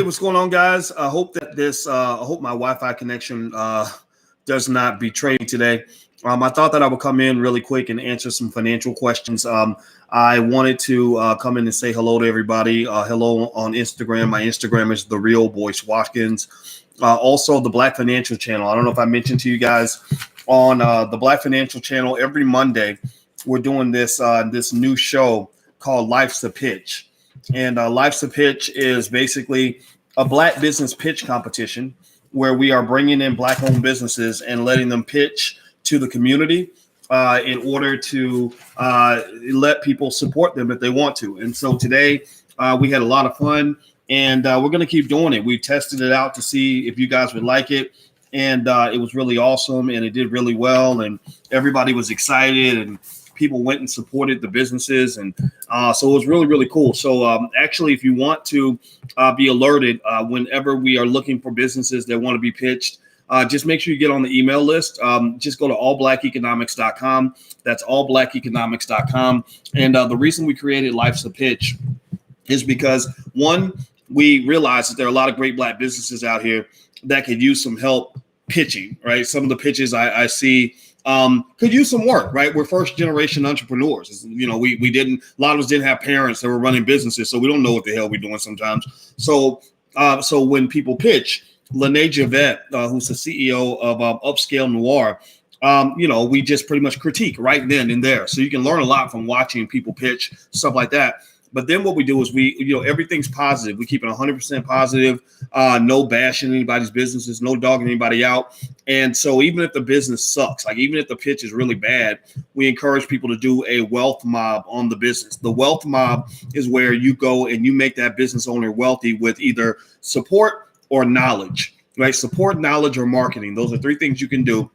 what's going on, guys? I hope that I hope my Wi-Fi connection does not betray me today. I thought that I would come in really quick and answer some financial questions. I wanted to come in and say hello to everybody. Hello on Instagram. My Instagram is The Real Boyce Watkins. Also, the Black Financial Channel. I don't know if I mentioned to you guys on the Black Financial Channel every Monday. We're doing this new show called Life's a Pitch. And Life's a Pitch is basically a black business pitch competition where we are bringing in black-owned businesses and letting them pitch to the community in order to let people support them if they want to. And so today we had a lot of fun, and we're going to keep doing it. We tested it out to see if you guys would like it, and it was really awesome, and it did really well, and everybody was excited, and people went and supported the businesses. And so it was really, really cool. So actually, if you want to be alerted whenever we are looking for businesses that want to be pitched, just make sure you get on the email list. Just go to allblackeconomics.com. That's allblackeconomics.com. And the reason we created Life's a Pitch is because, one, we realize that there are a lot of great black businesses out here that could use some help pitching, right? Some of the pitches I see could use some work, right? We're first generation entrepreneurs. You know, a lot of us didn't have parents that were running businesses, so we don't know what the hell we're doing sometimes. So when people pitch, Lene Javette, who's the CEO of Upscale Noir, we just pretty much critique right then and there. So you can learn a lot from watching people pitch, stuff like that. But then what we do is everything's positive. We keep it 100% positive, no bashing anybody's businesses, no dogging anybody out. And so even if the business sucks, like even if the pitch is really bad, we encourage people to do a wealth mob on the business. The wealth mob is where you go and you make that business owner wealthy with either support or knowledge, right? Support, knowledge, or marketing. Those are three things you can do,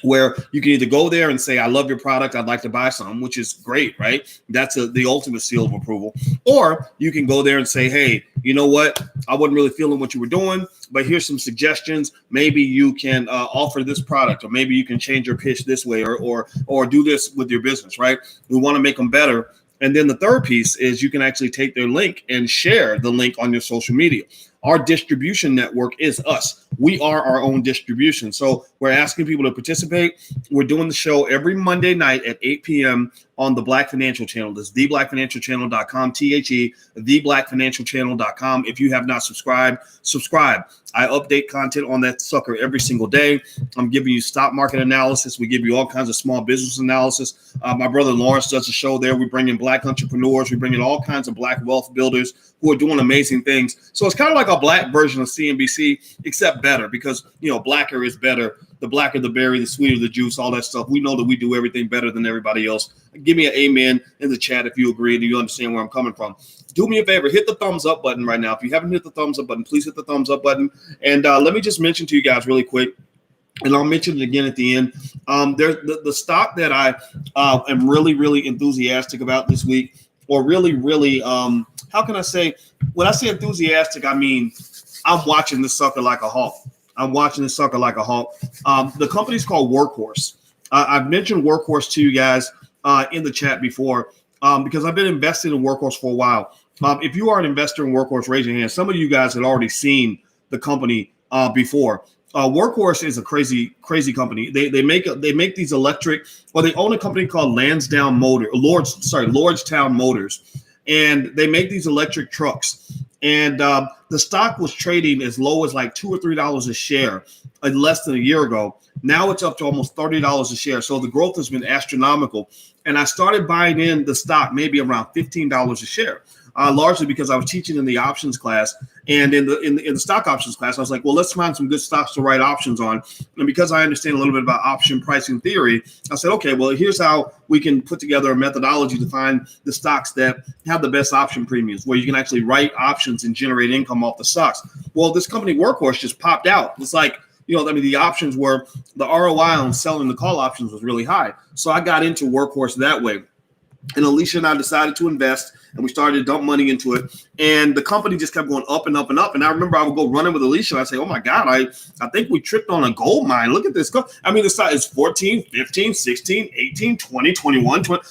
where you can either go there and say, I love your product, I'd like to buy some, which is great, right? That's the ultimate seal of approval. Or you can go there and say, hey, you know what? I wasn't really feeling what you were doing, but here's some suggestions. Maybe you can offer this product, or maybe you can change your pitch this way, or do this with your business, right? We want to make them better. And then the third piece is you can actually take their link and share the link on your social media. Our distribution network is us. We are our own distribution. So we're asking people to participate. We're doing the show every Monday night at 8 p.m. on the Black Financial Channel. That's theblackfinancialchannel.com, theblackfinancialchannel.com. If you have not subscribed, subscribe. I update content on that sucker every single day. I'm giving you stock market analysis. We give you all kinds of small business analysis. My brother Lawrence does a show there. We bring in black entrepreneurs. We bring in all kinds of black wealth builders who are doing amazing things. So it's kind of like a black version of CNBC, except better, because, blacker is better. The blacker the berry, the sweeter the juice, all that stuff. We know that we do everything better than everybody else. Give me an amen in the chat if you agree and you understand where I'm coming from. Do me a favor, hit the thumbs up button right now. If you haven't hit the thumbs up button, please hit the thumbs up button. And let me just mention to you guys really quick, and I'll mention it again at the end. There's the stock that I am really, really enthusiastic about this week, or really, really, how can I say? When I say enthusiastic, I mean I'm watching this sucker like a hawk. The company's called Workhorse. I've mentioned Workhorse to you guys in the chat before because I've been invested in Workhorse for a while. If you are an investor in Workhorse, raise your hand. Some of you guys had already seen the company before. Workhorse is a crazy company. They make these electric, or they own a company called Lordstown Motors, and they make these electric trucks. And the stock was trading as low as like $2 or $3 a share less than a year ago. Now it's up to almost $30 a share. So the growth has been astronomical. And I started buying in the stock maybe around $15 a share, largely because I was teaching in the options class. And in the stock options class, I was like, well, let's find some good stocks to write options on. And because I understand a little bit about option pricing theory, I said, okay, well, here's how we can put together a methodology to find the stocks that have the best option premiums, where you can actually write options and generate income off the stocks. Well, this company Workhorse just popped out. It's like, the options were, the ROI on selling the call options was really high. So I got into Workhorse that way. And Alicia and I decided to invest, and we started to dump money into it. And the company just kept going up and up and up. And I remember I would go running with Alicia. And I'd say, oh, my God, I think we tripped on a gold mine. Look at this. I mean, the stock is 14, 15, 16, 18, 20, 21, 20,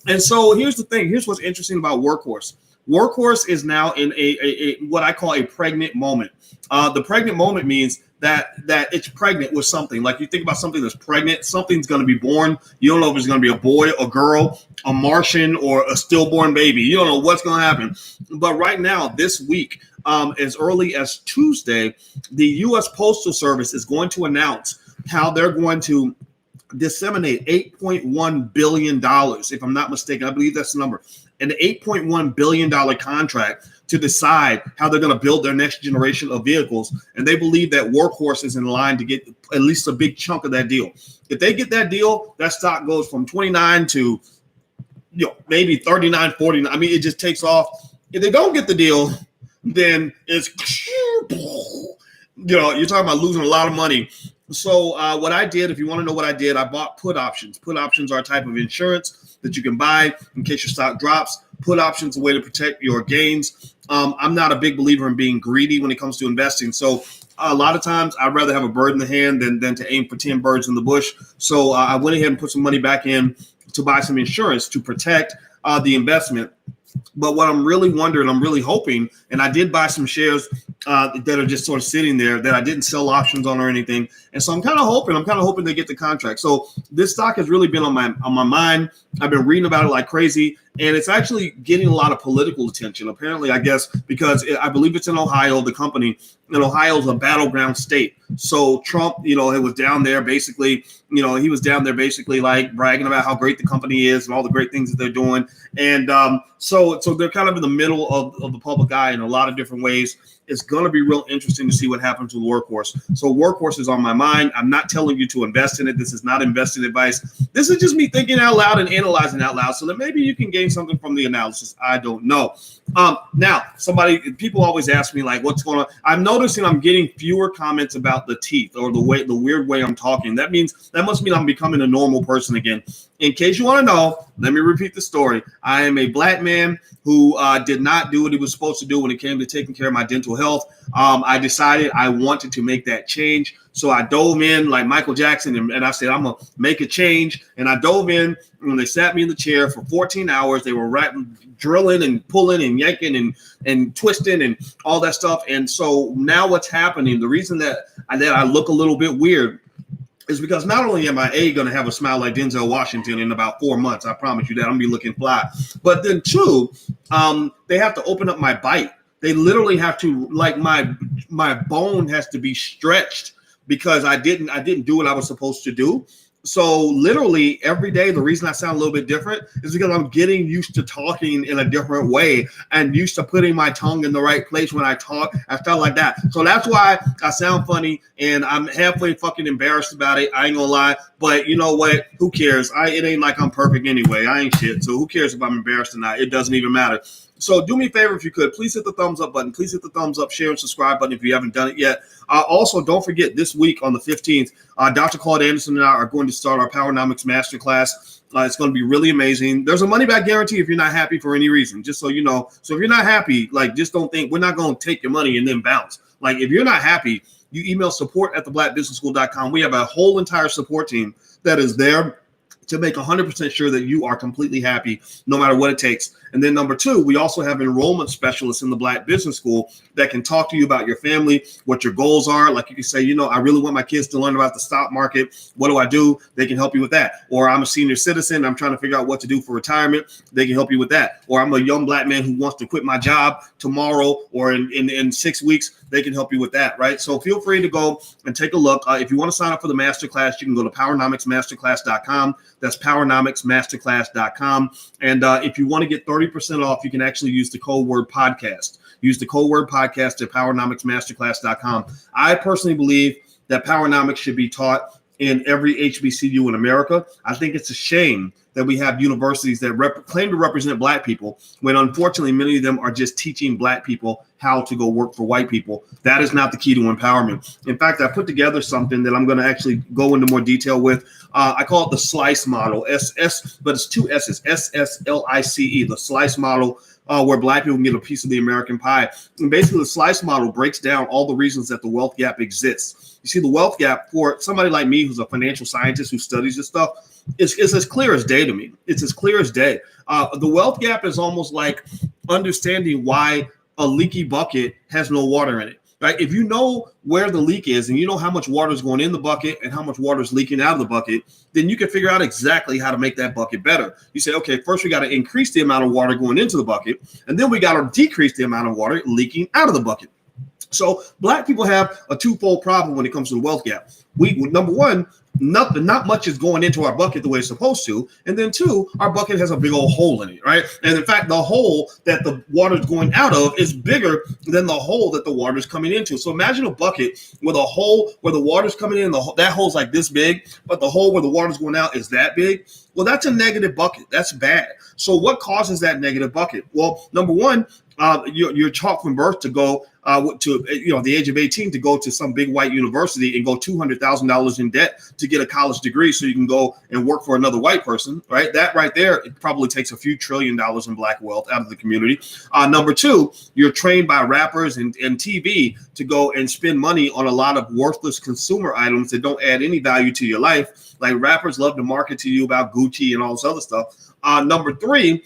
And so here's the thing. Here's what's interesting about Workhorse. Workhorse is now in a what I call a pregnant moment. The pregnant moment means that it's pregnant with something. Like you think about something that's pregnant, something's going to be born. You don't know if it's going to be a boy, a girl, a Martian, or a stillborn baby. You don't know what's going to happen. But right now, this week, as early as Tuesday, the U.S. Postal Service is going to announce how they're going to disseminate $8.1 billion, if I'm not mistaken. I believe that's the number. An $8.1 billion contract to decide how they're going to build their next generation of vehicles. And they believe that Workhorse is in line to get at least a big chunk of that deal. If they get that deal, that stock goes from 29 to maybe 39, 49. I mean, it just takes off. If they don't get the deal, then it's, you're talking about losing a lot of money. So what I did, if you want to know what I did, I bought put options. Put options are a type of insurance that you can buy in case your stock drops. Put options are a way to protect your gains. I'm not a big believer in being greedy when it comes to investing. So a lot of times I'd rather have a bird in the hand than to aim for 10 birds in the bush. So I went ahead and put some money back in to buy some insurance to protect the investment. But what I'm really wondering, I'm really hoping, and I did buy some shares that are just sort of sitting there that I didn't sell options on or anything. And so I'm kind of hoping they get the contract. So this stock has really been on my mind. I've been reading about it like crazy, and it's actually getting a lot of political attention. Apparently, I guess, because I believe it's in Ohio, the company, and Ohio is a battleground state. So Trump, it was down there basically, he was down there basically like bragging about how great the company is and all the great things that they're doing. And so they're kind of in the middle of the public eye in a lot of different ways. It's going to be real interesting to see what happens with Workhorse. So Workhorse is on my mind. I'm not telling you to invest in it. This is not investing advice. This is just me thinking out loud and analyzing out loud so that maybe you can gain something from the analysis. I don't know. Now, people always ask me like, what's going on? I'm noticing I'm getting fewer comments about the teeth or the weird way I'm talking. That must mean I'm becoming a normal person again. In case you want to know, let me repeat the story. I am a black man who did not do what he was supposed to do when it came to taking care of my dental health. I decided I wanted to make that change. So I dove in like Michael Jackson and I said, I'm going to make a change. And I dove in when they sat me in the chair for 14 hours. They were drilling and pulling and yanking and twisting and all that stuff. And so now what's happening, the reason that I look a little bit weird is because not only am I going to have a smile like Denzel Washington in about 4 months, I promise you that, I'm going to be looking fly. But then two, they have to open up my bite. They literally have to, like my bone has to be stretched because I didn't do what I was supposed to do. So literally every day, the reason I sound a little bit different is because I'm getting used to talking in a different way and used to putting my tongue in the right place when I talk. I felt like that. So that's why I sound funny and I'm halfway fucking embarrassed about it. I ain't gonna lie, but you know what? Who cares? It ain't like I'm perfect anyway. I ain't shit. So who cares if I'm embarrassed or not? It doesn't even matter. So do me a favor if you could. Please hit the thumbs up button. Please hit the thumbs up, share, and subscribe button if you haven't done it yet. Also, don't forget this week on the 15th, Dr. Claude Anderson and I are going to start our Powernomics Masterclass. It's going to be really amazing. There's a money-back guarantee if you're not happy for any reason, just so you know. So if you're not happy, just don't think we're not going to take your money and then bounce. If you're not happy, you email support@theblackbusinessschool.com. We have a whole entire support team that is there to make 100% sure that you are completely happy no matter what it takes. And then number two, we also have enrollment specialists in the Black Business School that can talk to you about your family, what your goals are. Like you can say, I really want my kids to learn about the stock market. What do I do? They can help you with that. Or I'm a senior citizen. I'm trying to figure out what to do for retirement. They can help you with that. Or I'm a young black man who wants to quit my job tomorrow or in 6 weeks. They can help you with that, right? So feel free to go and take a look. If you want to sign up for the masterclass, you can go to powernomicsmasterclass.com. That's powernomicsmasterclass.com. And if you want to get 30% off, you can actually use the code word podcast. Use the code word podcast at powernomicsmasterclass.com. I personally believe that Powernomics should be taught in every HBCU in America. I think it's a shame that we have universities that claim to represent black people when unfortunately many of them are just teaching black people how to go work for white people. That is not the key to empowerment. In fact, I put together something that I'm going to actually go into more detail with. I call it the SLICE model, but it's two S's, SSLICE, the SLICE model where black people can get a piece of the American pie. And basically, the slice model breaks down all the reasons that the wealth gap exists. You see, the wealth gap for somebody like me, who's a financial scientist who studies this stuff, is as clear as day to me. It's as clear as day. The wealth gap is almost like understanding why a leaky bucket has no water in it. Right? If you know where the leak is and you know how much water is going in the bucket and how much water is leaking out of the bucket, then you can figure out exactly how to make that bucket better. You say, okay, first we got to increase the amount of water going into the bucket, and then we got to decrease the amount of water leaking out of the bucket. So black people have a twofold problem when it comes to the wealth gap. Number one, not much is going into our bucket the way it's supposed to. And then two, our bucket has a big old hole in it, right? And in fact, the hole that the water is going out of is bigger than the hole that the water is coming into. So imagine a bucket with a hole where the water is coming in, that hole's like this big, but the hole where the water is going out is that big. Well, that's a negative bucket. That's bad. So what causes that negative bucket? Well, number one, you're taught from birth to go to the age of 18 to go to some big white university and go $200,000 in debt to get a college degree so you can go and work for another white person, right? That right there, it probably takes a few $1 trillion in black wealth out of the community. Number two, you're trained by rappers and TV to go and spend money on a lot of worthless consumer items that don't add any value to your life. Like rappers love to market to you about Gucci and all this other stuff. Number three,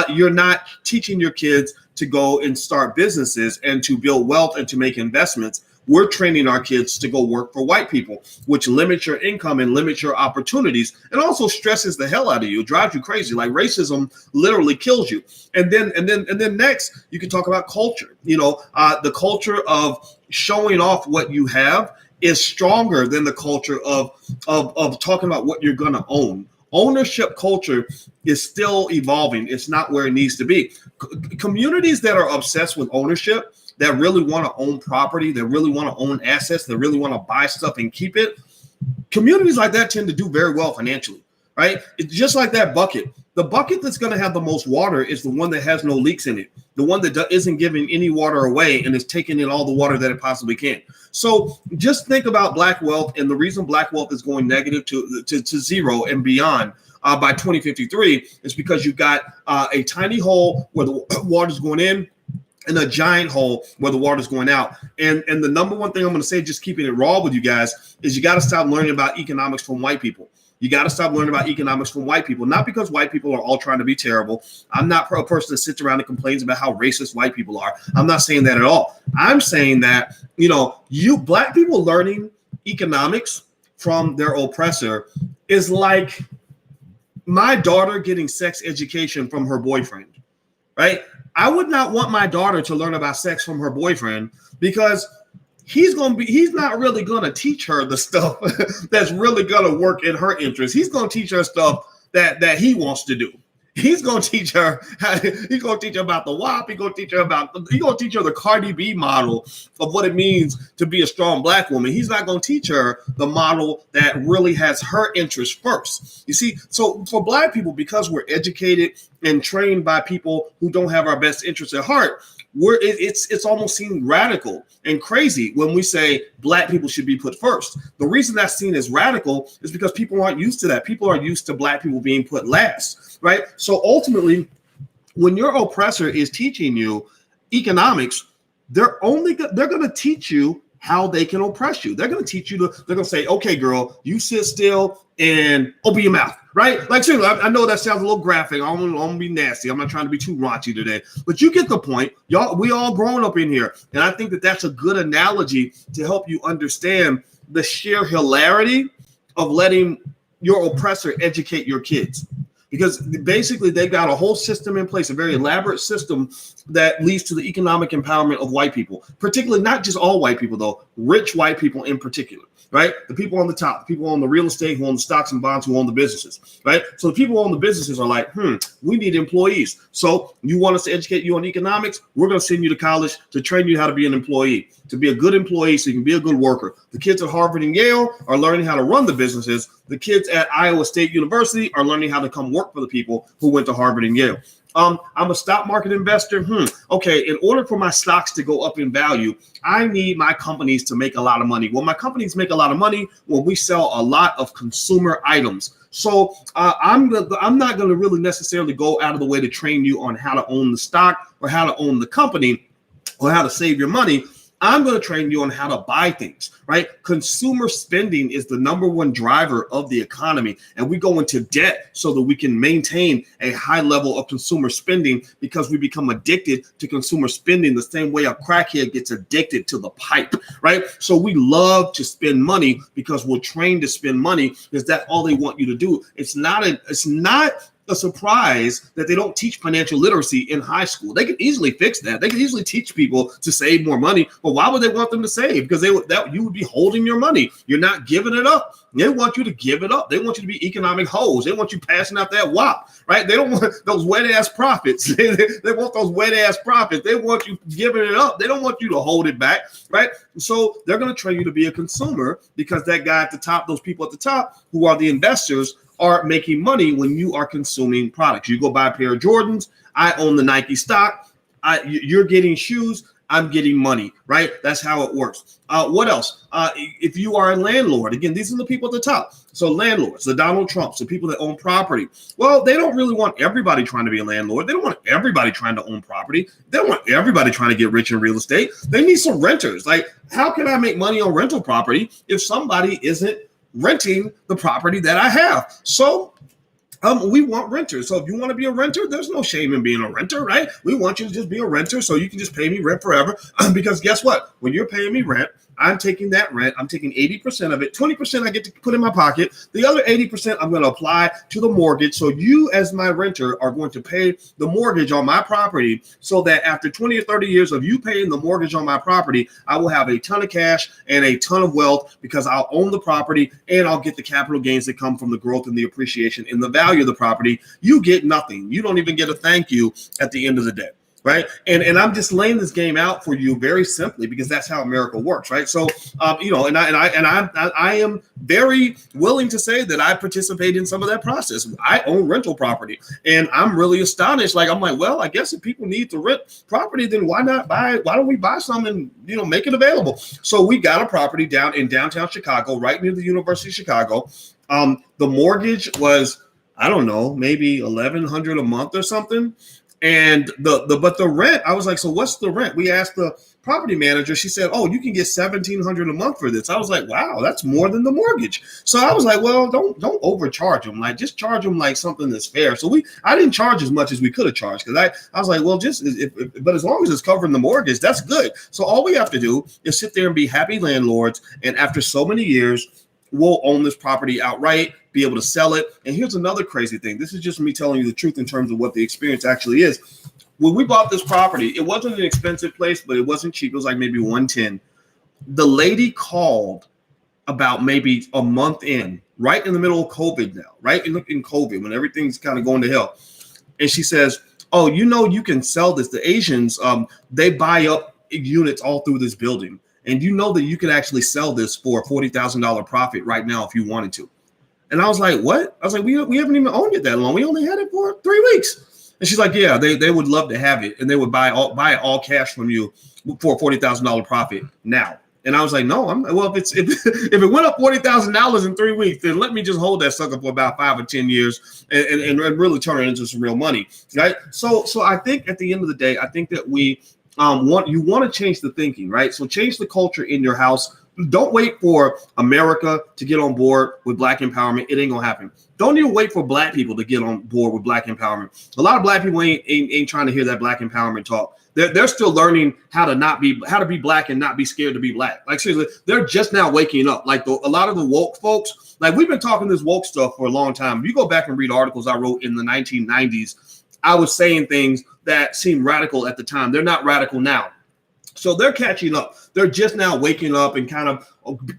you're not teaching your kids to go and start businesses and to build wealth and to make investments. We're training our kids to go work for white people, which limits your income and limits your opportunities, and also stresses the hell out of you, drives you crazy. Like racism literally kills you. And then next, you can talk about culture. The culture of showing off what you have is stronger than the culture of talking about what you're going to own. Ownership culture is still evolving. It's not where it needs to be. Communities that are obsessed with ownership, that really want to own property, that really want to own assets, that really want to buy stuff and keep it, communities like that tend to do very well financially, right? It's just like that bucket. The bucket that's going to have the most water is the one that has no leaks in it, the one that isn't giving any water away and is taking in all the water that it possibly can. So just think about black wealth, and the reason black wealth is going negative to zero and beyond by 2053 is because you've got a tiny hole where the water's going in and a giant hole where the water's going out. And the number one thing I'm going to say, just keeping it raw with you guys, is you got to stop learning about economics from white people. You got to stop learning about economics from white people, not because white people are all trying to be terrible. I'm not a person that sits around and complains about how racist white people are. I'm not saying that at all. I'm saying that, you black people learning economics from their oppressor is like my daughter getting sex education from her boyfriend, right? I would not want my daughter to learn about sex from her boyfriend because he's not really going to teach her the stuff that's really going to work in her interest. He's going to teach her stuff that he wants to do. He's going to teach her about the WAP. He's going to teach her the Cardi B model of what it means to be a strong black woman. He's not going to teach her the model that really has her interest first. You see, so for black people, because we're educated and trained by people who don't have our best interests at heart, it's almost seen radical and crazy when we say black people should be put first. The reason that's seen as radical is because people aren't used to that. People are used to black people being put last, right? So ultimately, when your oppressor is teaching you economics, they're going to teach you how they can oppress you. They're going to teach you they're going to say, okay, girl, you sit still and open your mouth, right? Like, seriously, I know that sounds a little graphic. I don't want to be nasty. I'm not trying to be too raunchy today, but you get the point. We all grown up in here. And I think that that's a good analogy to help you understand the sheer hilarity of letting your oppressor educate your kids. Because basically they've got a whole system in place, a very elaborate system that leads to the economic empowerment of white people, particularly not just all white people, though, rich white people in particular, right? The people on the top, the people on the real estate, who own the stocks and bonds, who own the businesses, right? So the people who own the businesses are like, we need employees. So you want us to educate you on economics? We're going to send you to college to train you how to be an employee, to be a good employee so you can be a good worker. The kids at Harvard and Yale are learning how to run the businesses. The kids at Iowa State University are learning how to come work for the people who went to Harvard and Yale. I'm a stock market investor. Okay, in order for my stocks to go up in value, I need my companies to make a lot of money. Well, my companies make a lot of money when we sell a lot of consumer items. So I'm not going to really necessarily go out of the way to train you on how to own the stock or how to own the company or how to save your money. I'm going to train you on how to buy things, right? Consumer spending is the number one driver of the economy. And we go into debt so that we can maintain a high level of consumer spending because we become addicted to consumer spending the same way a crackhead gets addicted to the pipe, right? So we love to spend money because we're trained to spend money. Is that all they want you to do? It's not a surprise that they don't teach financial literacy in high school. They could easily fix that. They could easily teach people to save more money. But why would they want them to save? Because you would be holding your money. You're not giving it up. They want you to give it up. They want you to be economic hoes. They want you passing out that WAP, right? They don't want those wet ass profits. They want those wet ass profits. They want you giving it up. They don't want you to hold it back, right? So they're going to train you to be a consumer because that guy at the top, those people at the top who are the investors, are making money when you are consuming products. You go buy a pair of Jordans. I own the Nike stock. You're getting shoes. I'm getting money, right? That's how it works. What else? If you are a landlord, again, these are the people at the top. So landlords, the Donald Trumps, the people that own property. Well, they don't really want everybody trying to be a landlord. They don't want everybody trying to own property. They don't want everybody trying to get rich in real estate. They need some renters. Like, how can I make money on rental property if somebody isn't renting the property that I have? So we want renters. So if you want to be a renter, there's no shame in being a renter, right? We want you to just be a renter so you can just pay me rent forever. Because guess what? When you're paying me rent, I'm taking that rent. I'm taking 80% of it. 20% I get to put in my pocket. The other 80% I'm going to apply to the mortgage. So you as my renter are going to pay the mortgage on my property so that after 20 or 30 years of you paying the mortgage on my property, I will have a ton of cash and a ton of wealth because I'll own the property and I'll get the capital gains that come from the growth and the appreciation in the value of the property. You get nothing. You don't even get a thank you at the end of the day. Right. And I'm just laying this game out for you very simply because that's how America works. Right. So, I am very willing to say that I participate in some of that process. I own rental property and I'm really astonished. I'm like, well, I guess if people need to rent property, then why don't we buy some and, make it available? So we got a property down in downtown Chicago, right near the University of Chicago. The mortgage was, I don't know, maybe $1,100 a month or something. And but the rent, I was like, so what's the rent? We asked the property manager. She said, oh, you can get $1,700 a month for this. I was like, wow, that's more than the mortgage. So I was like, well, don't overcharge them. Like, just charge them like something that's fair. So I didn't charge as much as we could have charged because I was like, well, but as long as it's covering the mortgage, that's good. So all we have to do is sit there and be happy landlords. And after so many years, we'll own this property outright, be able to sell it. And here's another crazy thing. This is just me telling you the truth in terms of what the experience actually is. When we bought this property, it wasn't an expensive place, but it wasn't cheap. It was like maybe $110. The lady called about maybe a month in, right in the middle of COVID now, right in COVID when everything's kind of going to hell. And she says, oh, you can sell this. The Asians, they buy up units all through this building. And you know that you could actually sell this for a $40,000 profit right now if you wanted to. And I was like, what? I was like, we haven't even owned it that long. We only had it for 3 weeks. And she's like, yeah, they would love to have it. And they would buy it all cash from you for a $40,000 profit now. And I was like, no, if it went up $40,000 in 3 weeks, then let me just hold that sucker for about 5 or 10 years and really turn it into some real money. Right. So I think at the end of the day, I think that we want to change the thinking, right? So change the culture in your house. Don't wait for America to get on board with Black empowerment. It ain't gonna happen. Don't even wait for Black people to get on board with Black empowerment. A lot of Black people ain't trying to hear that Black empowerment talk. They're still learning how to be Black and not be scared to be Black. Like seriously, they're just now waking up. Like a lot of the woke folks, like we've been talking this woke stuff for a long time. If you go back and read articles I wrote in the 1990s, I was saying things that seemed radical at the time. They're not radical now. So they're catching up. They're just now waking up and kind of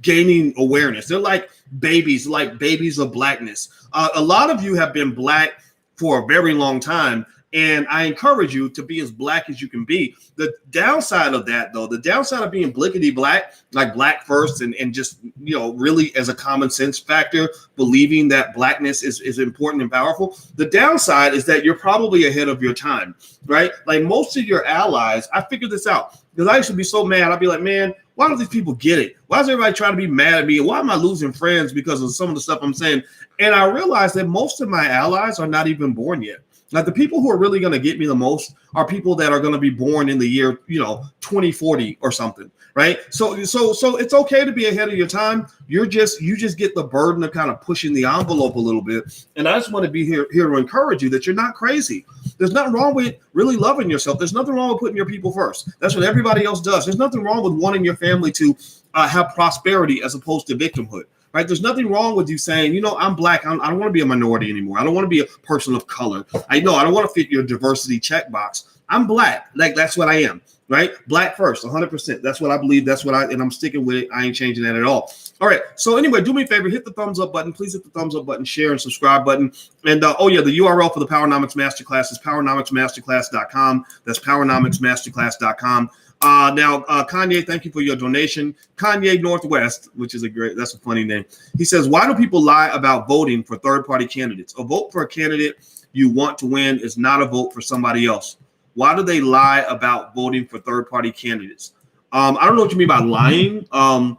gaining awareness. They're like babies of Blackness. A lot of you have been Black for a very long time, And I encourage you to be as black as you can be. The downside of that, though, the downside of being blickety black, like black first, and just, really as a common sense factor, believing that blackness is important and powerful. The downside is that you're probably ahead of your time, right? Like most of your allies, I figured this out because I used to be so mad. I'd be like, man, why don't these people get it? Why is everybody trying to be mad at me? Why am I losing friends because of some of the stuff I'm saying? And I realized that most of my allies are not even born yet. Like the people who are really going to get me the most are people that are going to be born in the year, 2040 or something, right? So it's okay to be ahead of your time. You just get the burden of kind of pushing the envelope a little bit. And I just want to be here to encourage you that you're not crazy. There's nothing wrong with really loving yourself. There's nothing wrong with putting your people first. That's what everybody else does. There's nothing wrong with wanting your family to have prosperity as opposed to victimhood. Right? There's nothing wrong with you saying, I'm black. I don't want to be a minority anymore. I don't want to be a person of color. I don't want to fit your diversity checkbox. I'm black. Like that's what I am. Right? Black first, 100%. That's what I believe. And I'm sticking with it. I ain't changing that at all. All right. So anyway, do me a favor, hit the thumbs up button. Please hit the thumbs up button, share and subscribe button. And the URL for the Powernomics Masterclass is powernomicsmasterclass.com. That's powernomicsmasterclass.com. Now, Kanye, thank you for your donation. Kanye Northwest, which is that's a funny name. He says, why do people lie about voting for third-party candidates? A vote for a candidate you want to win is not a vote for somebody else. Why do they lie about voting for third-party candidates? I don't know what you mean by lying. A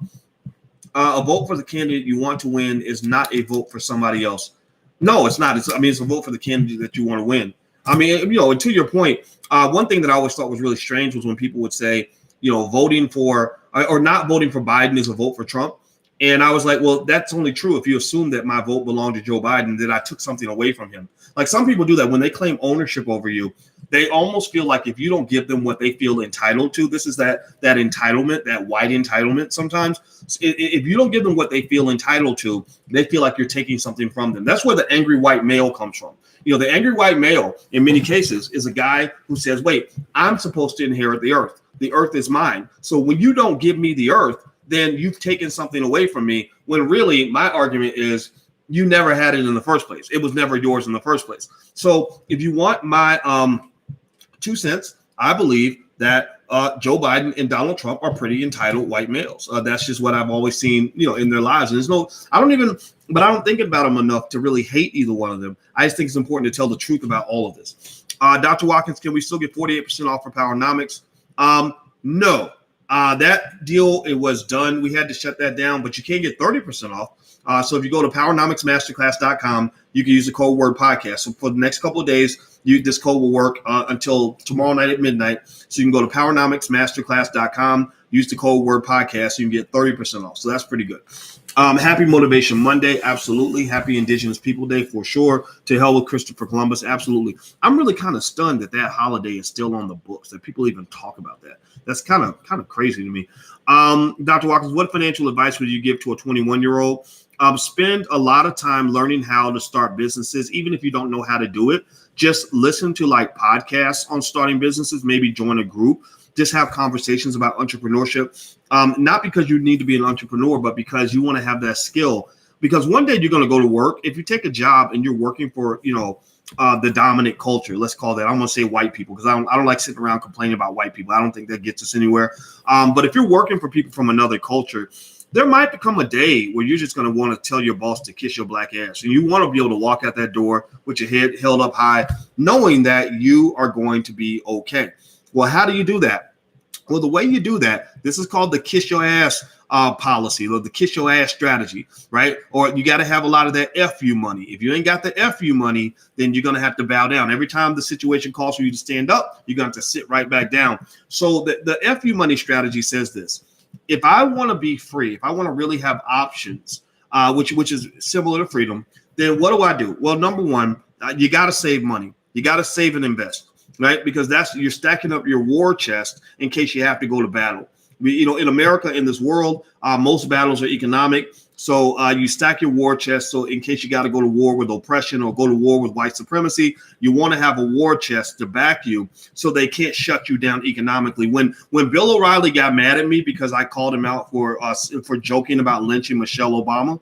vote for the candidate you want to win is not a vote for somebody else. No, it's not. It's a vote for the candidate that you want to win. And to your point, one thing that I always thought was really strange was when people would say, voting for or not voting for Biden is a vote for Trump. And I was like, well, that's only true if you assume that my vote belonged to Joe Biden, that I took something away from him. Like some people do that when they claim ownership over you. They almost feel like if you don't give them what they feel entitled to, this is that entitlement, that white entitlement sometimes. If you don't give them what they feel entitled to, they feel like you're taking something from them. That's where the angry white male comes from. The angry white male, in many cases, is a guy who says, wait, I'm supposed to inherit the earth. The earth is mine. So when you don't give me the earth, then you've taken something away from me, when really my argument is you never had it in the first place. It was never yours in the first place. So if you want my 2 cents, I believe that Joe Biden and Donald Trump are pretty entitled white males. That's just what I've always seen, in their lives. And I don't think about them enough to really hate either one of them. I just think it's important to tell the truth about all of this. Dr. Watkins, can we still get 48% off for Powernomics? No. That deal, it was done. We had to shut that down, but you can get 30% off. So if you go to powernomicsmasterclass.com, you can use the code word podcast. So for the next couple of days, this code will work until tomorrow night at midnight. So you can go to powernomicsmasterclass.com, use the code word podcast, so you can get 30% off. So that's pretty good. Happy Motivation Monday. Absolutely. Happy Indigenous People Day for sure. To hell with Christopher Columbus. Absolutely. I'm really kind of stunned that holiday is still on the books, that people even talk about that. That's kind of crazy to me. Dr. Watkins, what financial advice would you give to a 21-year-old? Spend a lot of time learning how to start businesses, even if you don't know how to do it. Just listen to podcasts on starting businesses, maybe join a group. Just have conversations about entrepreneurship, not because you need to be an entrepreneur, but because you want to have that skill. Because one day you're going to go to work. If you take a job and you're working for, the dominant culture, let's call that. I'm going to say white people because I don't like sitting around complaining about white people. I don't think that gets us anywhere. But if you're working for people from another culture, there might become a day where you're just going to want to tell your boss to kiss your black ass. And you want to be able to walk out that door with your head held up high, knowing that you are going to be okay. Well, how do you do that? Well, the way you do that, this is called the kiss your ass policy, or the kiss your ass strategy, right? Or you got to have a lot of that FU money. If you ain't got the FU money, then you're going to have to bow down. Every time the situation calls for you to stand up, you're going to have to sit right back down. So the FU money strategy says this: if I want to be free, if I want to really have options, which is similar to freedom, then what do? Well, number one, you got to save money. You got to save and invest. Right? Because you're stacking up your war chest in case you have to go to battle. In America, in this world, most battles are economic. So you stack your war chest. So in case you got to go to war with oppression or go to war with white supremacy, you want to have a war chest to back you so they can't shut you down economically. When Bill O'Reilly got mad at me because I called him out for joking about lynching Michelle Obama,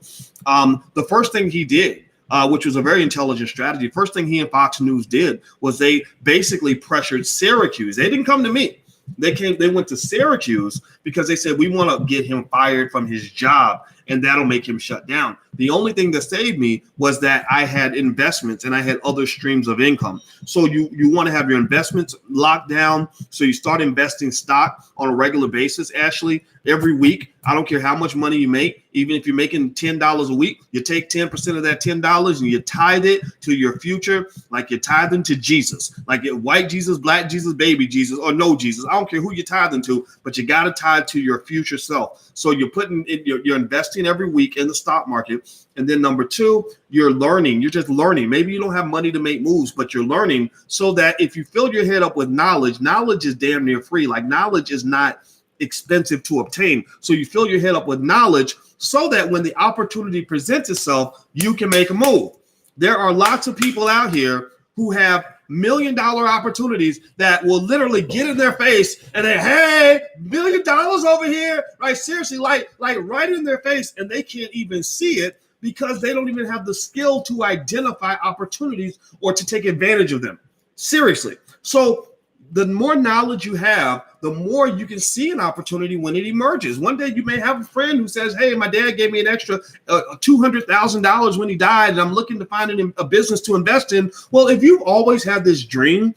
the first thing he did which was a very intelligent strategy. First thing he and Fox News did was they basically pressured Syracuse. They didn't come to me. They went to Syracuse because they said, we want to get him fired from his job, and that'll make him shut down. The only thing that saved me was that I had investments and I had other streams of income. So you want to have your investments locked down. So you start investing stock on a regular basis, Ashley, every week. I don't care how much money you make. Even if you're making $10 a week, you take 10% of that $10 and you tithe it to your future, like you're tithing to Jesus, like white Jesus, black Jesus, baby Jesus, or no Jesus. I don't care who you're tithing to, but you got to tithe to your future self. So you're you're investing every week in the stock market. And then number two, you're learning. You're just learning. Maybe you don't have money to make moves, but you're learning so that if you fill your head up with knowledge, knowledge is damn near free. Like knowledge is not expensive to obtain. So you fill your head up with knowledge so that when the opportunity presents itself, you can make a move. There are lots of people out here who have $1 million opportunities that will literally get in their face and they, hey, $1 million over here, right? Seriously, like right in their face, and they can't even see it because they don't even have the skill to identify opportunities or to take advantage of them. Seriously. So the more knowledge you have, the more you can see an opportunity when it emerges. One day you may have a friend who says, hey, my dad gave me an extra $200,000 when he died, and I'm looking to find a business to invest in. Well, if you've always had this dream,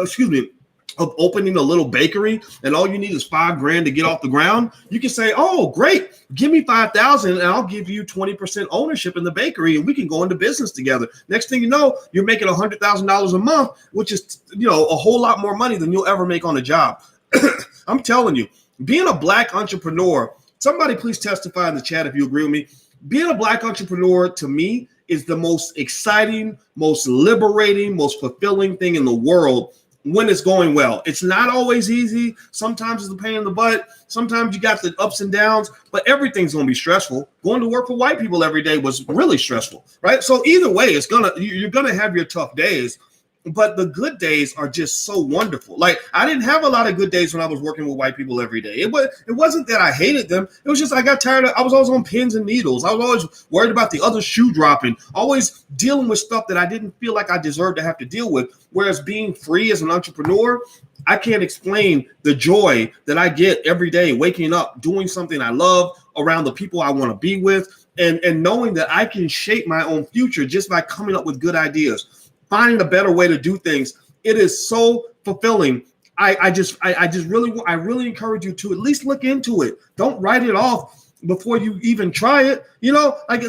excuse me, of opening a little bakery and all you need is $5,000 to get off the ground, you can say, oh, great, give me $5,000 and I'll give you 20% ownership in the bakery and we can go into business together. Next thing you know, you're making $100,000 a month, which is, a whole lot more money than you'll ever make on a job. I'm telling you, being a black entrepreneur, somebody please testify in the chat if you agree with me. Being a black entrepreneur to me is the most exciting, most liberating, most fulfilling thing in the world when it's going well. It's not always easy. Sometimes it's a pain in the butt. Sometimes you got the ups and downs, but everything's going to be stressful. Going to work for white people every day was really stressful, right? So either way, you're going to have your tough days, but the good days are just so wonderful. Like I didn't have a lot of good days when I was working with white people every day. It wasn't that I hated them. It was just I got tired I was always on pins and needles. I was always worried about the other shoe dropping, always dealing with stuff that I didn't feel like I deserved to have to deal with. Whereas being free as an entrepreneur, I can't explain the joy that I get every day, waking up, doing something I love around the people I want to be with, and knowing that I can shape my own future just by coming up with good ideas. Finding a better way to do things. It is so fulfilling. I really encourage you to at least look into it. Don't write it off before you even try it.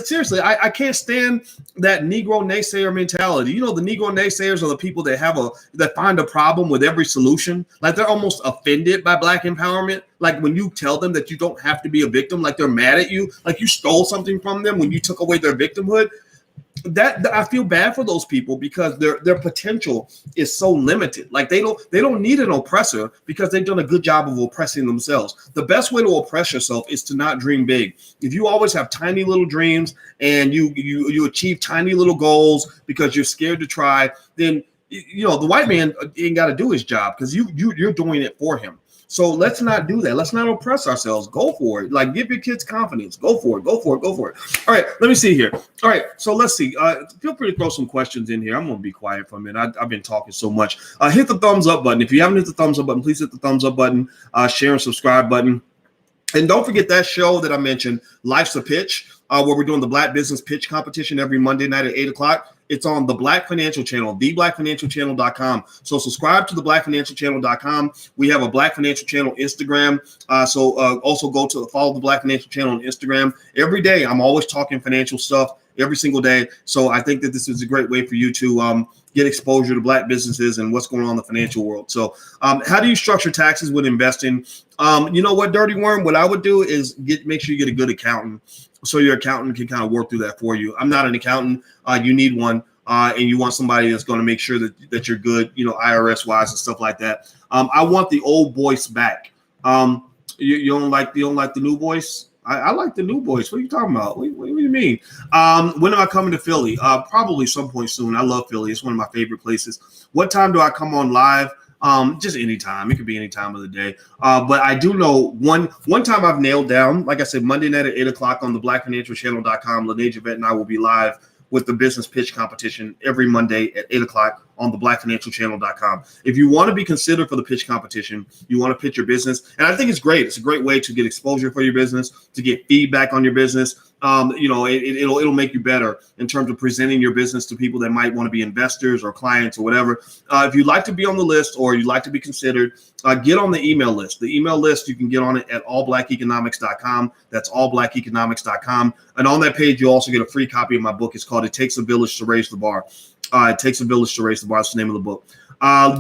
Seriously, I can't stand that Negro naysayer mentality. The Negro naysayers are the people that find a problem with every solution. Like they're almost offended by black empowerment. Like when you tell them that you don't have to be a victim, like they're mad at you, like you stole something from them when you took away their victimhood. That I feel bad for those people because their potential is so limited. Like they don't need an oppressor because they've done a good job of oppressing themselves. The best way to oppress yourself is to not dream big. If you always have tiny little dreams and you achieve tiny little goals because you're scared to try, then the white man ain't got to do his job because you're doing it for him. So let's not do that. Let's not oppress ourselves. Go for it. Like give your kids confidence. Go for it. Go for it. Go for it. All right. Let me see here. All right. So let's see. Feel free to throw some questions in here. I'm going to be quiet for a minute. I've been talking so much. Hit the thumbs up button. If you haven't hit the thumbs up button, please hit the thumbs up button, share and subscribe button. And don't forget that show that I mentioned, Life's a Pitch, where we're doing the Black Business Pitch Competition every Monday night at 8 o'clock. It's on the Black Financial Channel, theblackfinancialchannel.com. So subscribe to the blackfinancialchannel.com. We have a Black Financial Channel Instagram. Also go to follow the Black Financial Channel on Instagram. Every day, I'm always talking financial stuff every single day. So I think that this is a great way for you to get exposure to black businesses and what's going on in the financial world. So how do you structure taxes when investing? You know what, Dirty Worm, what I would do is make sure you get a good accountant so your accountant can kind of work through that for you. I'm not an accountant. You need one. And you want somebody that's going to make sure that you're good, IRS wise and stuff like that. I want the old Boyce back. You don't like the new Boyce? I like the new Boyce. What are you talking about? What do you mean? When am I coming to Philly? Probably some point soon. I love Philly. It's one of my favorite places. What time do I come on live? Just any time. It could be any time of the day. But I do know one time I've nailed down, like I said, Monday night at 8 o'clock on the blackfinancialchannel.com. Lene Javette and I will be live with the business pitch competition every Monday at 8 o'clock on the blackfinancialchannel.com. If you want to be considered for the pitch competition, you want to pitch your business. And I think it's great. It's a great way to get exposure for your business, to get feedback on your business. It'll make you better in terms of presenting your business to people that might want to be investors or clients or whatever. If you'd like to be on the list or you'd like to be considered, get on the email list. The email list, you can get on it at allblackeconomics.com. That's allblackeconomics.com. And on that page, you also get a free copy of my book. It's called It Takes a Village to Raise the Bar. It Takes a Village to Raise the Bar. That's the name of the book.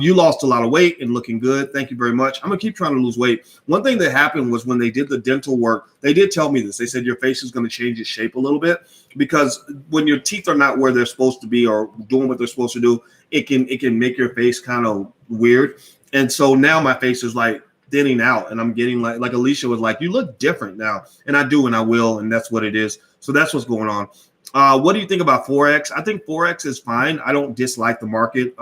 You lost a lot of weight and looking good. Thank you very much. I'm going to keep trying to lose weight. One thing that happened was when they did the dental work, they did tell me this. They said your face is going to change its shape a little bit because when your teeth are not where they're supposed to be or doing what they're supposed to do, it can make your face kind of weird. And so now my face is like thinning out and I'm getting like Alicia was like, you look different now. And I do, and I will. And that's what it is. So that's what's going on. What do you think about Forex? I think Forex is fine. I don't dislike the market.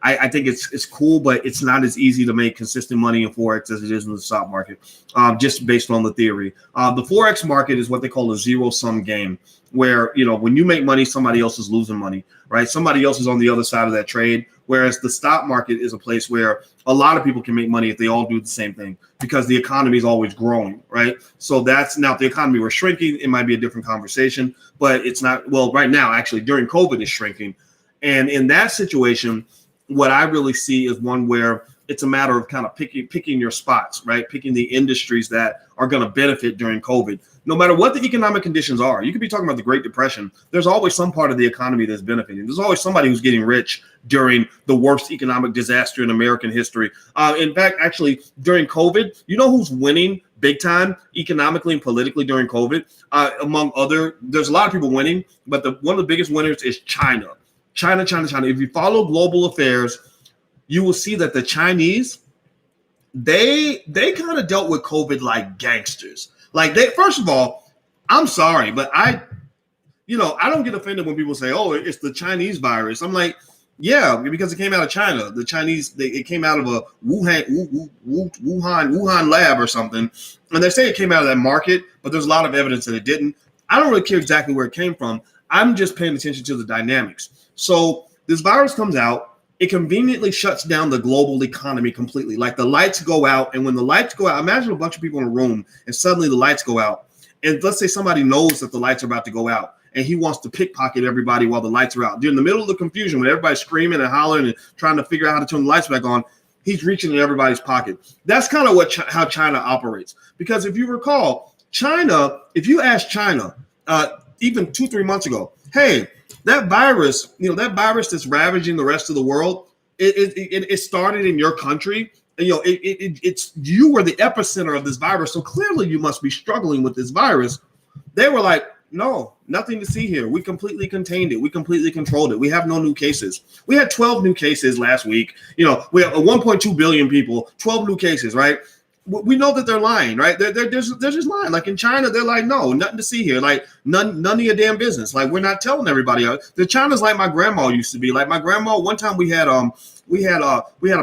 I think it's cool, but it's not as easy to make consistent money in Forex as it is in the stock market, just based on the theory. The Forex market is what they call a zero-sum game, where, when you make money, somebody else is losing money, right? Somebody else is on the other side of that trade, whereas the stock market is a place where a lot of people can make money if they all do the same thing because the economy is always growing, right? So now if the economy were shrinking, it might be a different conversation, but it's not. Well, right now, actually, during COVID, it's shrinking. And in that situation, what I really see is one where it's a matter of kind of picking your spots, right? Picking the industries that are going to benefit during COVID. No matter what the economic conditions are, you could be talking about the Great Depression. There's always some part of the economy that's benefiting. There's always somebody who's getting rich during the worst economic disaster in American history. In fact, actually, during COVID, you know who's winning big time economically and politically during COVID? There's a lot of people winning, but one of the biggest winners is China. China. If you follow global affairs, you will see that the Chinese, they kind of dealt with COVID like gangsters. Like first of all, I'm sorry, but I don't get offended when people say, "Oh, it's the Chinese virus." I'm like, yeah, because it came out of China. The Chinese, it came out of a Wuhan lab or something, and they say it came out of that market, but there's a lot of evidence that it didn't. I don't really care exactly where it came from. I'm just paying attention to the dynamics. So this virus comes out, it conveniently shuts down the global economy completely. Like the lights go out, and when the lights go out, imagine a bunch of people in a room and suddenly the lights go out. And let's say somebody knows that the lights are about to go out and he wants to pickpocket everybody while the lights are out. During the middle of the confusion, when everybody's screaming and hollering and trying to figure out how to turn the lights back on, he's reaching in everybody's pocket. That's kind of how China operates. Because if you recall, China, if you ask China, even 2-3 months ago, hey, that virus that's ravaging the rest of the world, it started in your country. And, it's you were the epicenter of this virus. So clearly you must be struggling with this virus. They were like, no, nothing to see here. We completely contained it. We completely controlled it. We have no new cases. We had 12 new cases last week. We have 1.2 billion people, 12 new cases, right? We know that they're lying, right? They're just lying. Like in China, they're like, no, nothing to see here. Like none of your damn business. Like we're not telling everybody. The China's like my grandma used to be. Like my grandma, one time we had a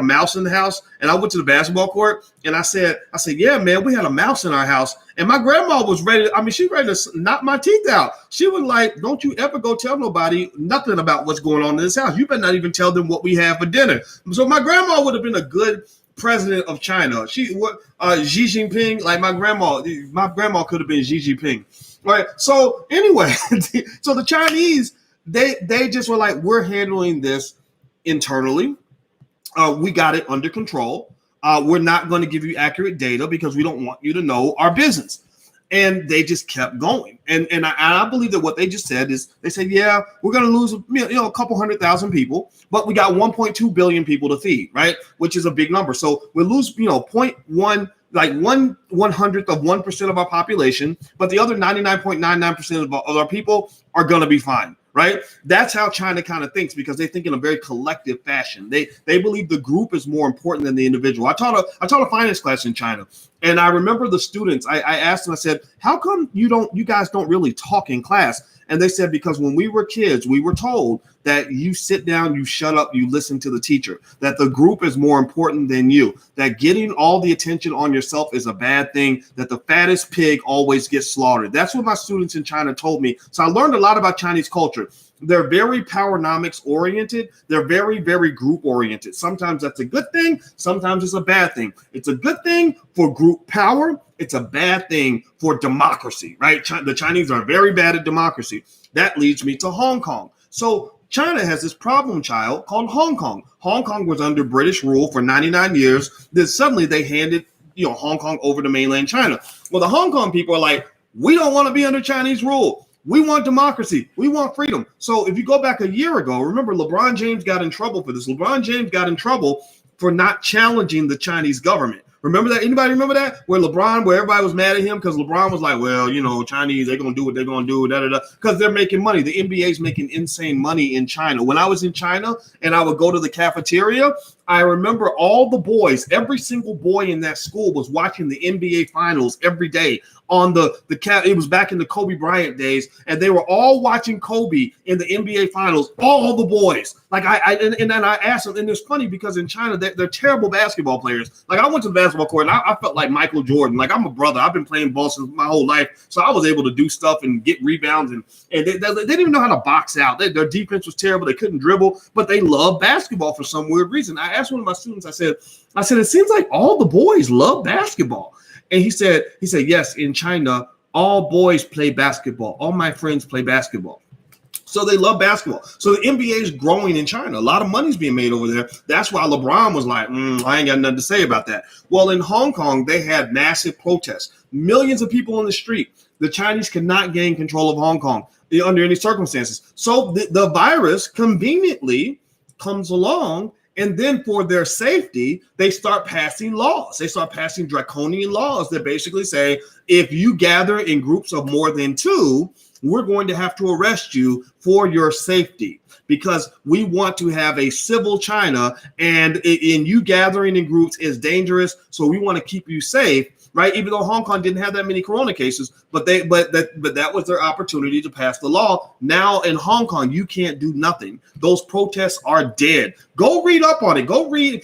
mouse in the house, and I went to the basketball court and I said, yeah, man, we had a mouse in our house. And my grandma was ready. She ready to knock my teeth out. She was like, don't you ever go tell nobody nothing about what's going on in this house. You better not even tell them what we have for dinner. So my grandma would have been a good president of China. Xi Jinping, like my grandma could have been Xi Jinping. Right. So anyway, so the Chinese, they just were like, we're handling this internally. We got it under control. We're not going to give you accurate data because we don't want you to know our business. And they just kept going. And I believe that what they just said is they said, yeah, we're going to lose a couple 100,000 people, but we got 1.2 billion people to feed, right? Which is a big number. So we'll lose 0.1, like 1/100th of 1% of our population, but the other 99.99% of our people are going to be fine. Right. That's how China kind of thinks, because they think in a very collective fashion. They believe the group is more important than the individual. I taught a finance class in China, And I remember the students, I asked them, I said, how come you guys don't really talk in class? And they said, because when we were kids, we were told that you sit down, you shut up, you listen to the teacher, that the group is more important than you, that getting all the attention on yourself is a bad thing, that the fattest pig always gets slaughtered. That's what my students in China told me. So I learned a lot about Chinese culture. They're very powernomics oriented. They're very, very group oriented. Sometimes that's a good thing. Sometimes it's a bad thing. It's a good thing for group power. It's a bad thing for democracy, right? The Chinese are very bad at democracy. That leads me to Hong Kong. So China has this problem child called Hong Kong. Hong Kong was under British rule for 99 years. Then suddenly they handed, Hong Kong over to mainland China. Well, the Hong Kong people are like, we don't want to be under Chinese rule. We want democracy. We want freedom. So if you go back a year ago, remember LeBron James got in trouble for this. LeBron James got in trouble for not challenging the Chinese government. Remember that? Anybody remember that? Where everybody was mad at him because LeBron was like, well, Chinese, they're going to do what they're going to do, because they're making money. The NBA is making insane money in China. When I was in China and I would go to the cafeteria, I remember all the boys, every single boy in that school was watching the NBA finals every day on it was back in the Kobe Bryant days, and they were all watching Kobe in the NBA finals, all the boys. Like and then I asked them, and it's funny because in China, they're terrible basketball players. Like I went to the basketball court and I felt like Michael Jordan. Like I'm a brother. I've been playing ball since my whole life. So I was able to do stuff and get rebounds, and they didn't even know how to box out. Their defense was terrible. They couldn't dribble, but they love basketball for some weird reason. I asked one of my students, I said, it seems like all the boys love basketball. And he said, yes, in China, all boys play basketball. All my friends play basketball. So they love basketball. So the NBA is growing in China. A lot of money's being made over there. That's why LeBron was like, I ain't got nothing to say about that. Well, in Hong Kong, they had massive protests. Millions of people on the street. The Chinese cannot gain control of Hong Kong under any circumstances. So the virus conveniently comes along. And then for their safety, they start passing laws. They start passing draconian laws that basically say, if you gather in groups of more than 2, we're going to have to arrest you for your safety because we want to have a civil China, and in you gathering in groups is dangerous. So we want to keep you safe. Right, even though Hong Kong didn't have that many corona cases, but that was their opportunity to pass the law. Now in Hong Kong, you can't do nothing. Those protests are dead. Go read up on it. Go read if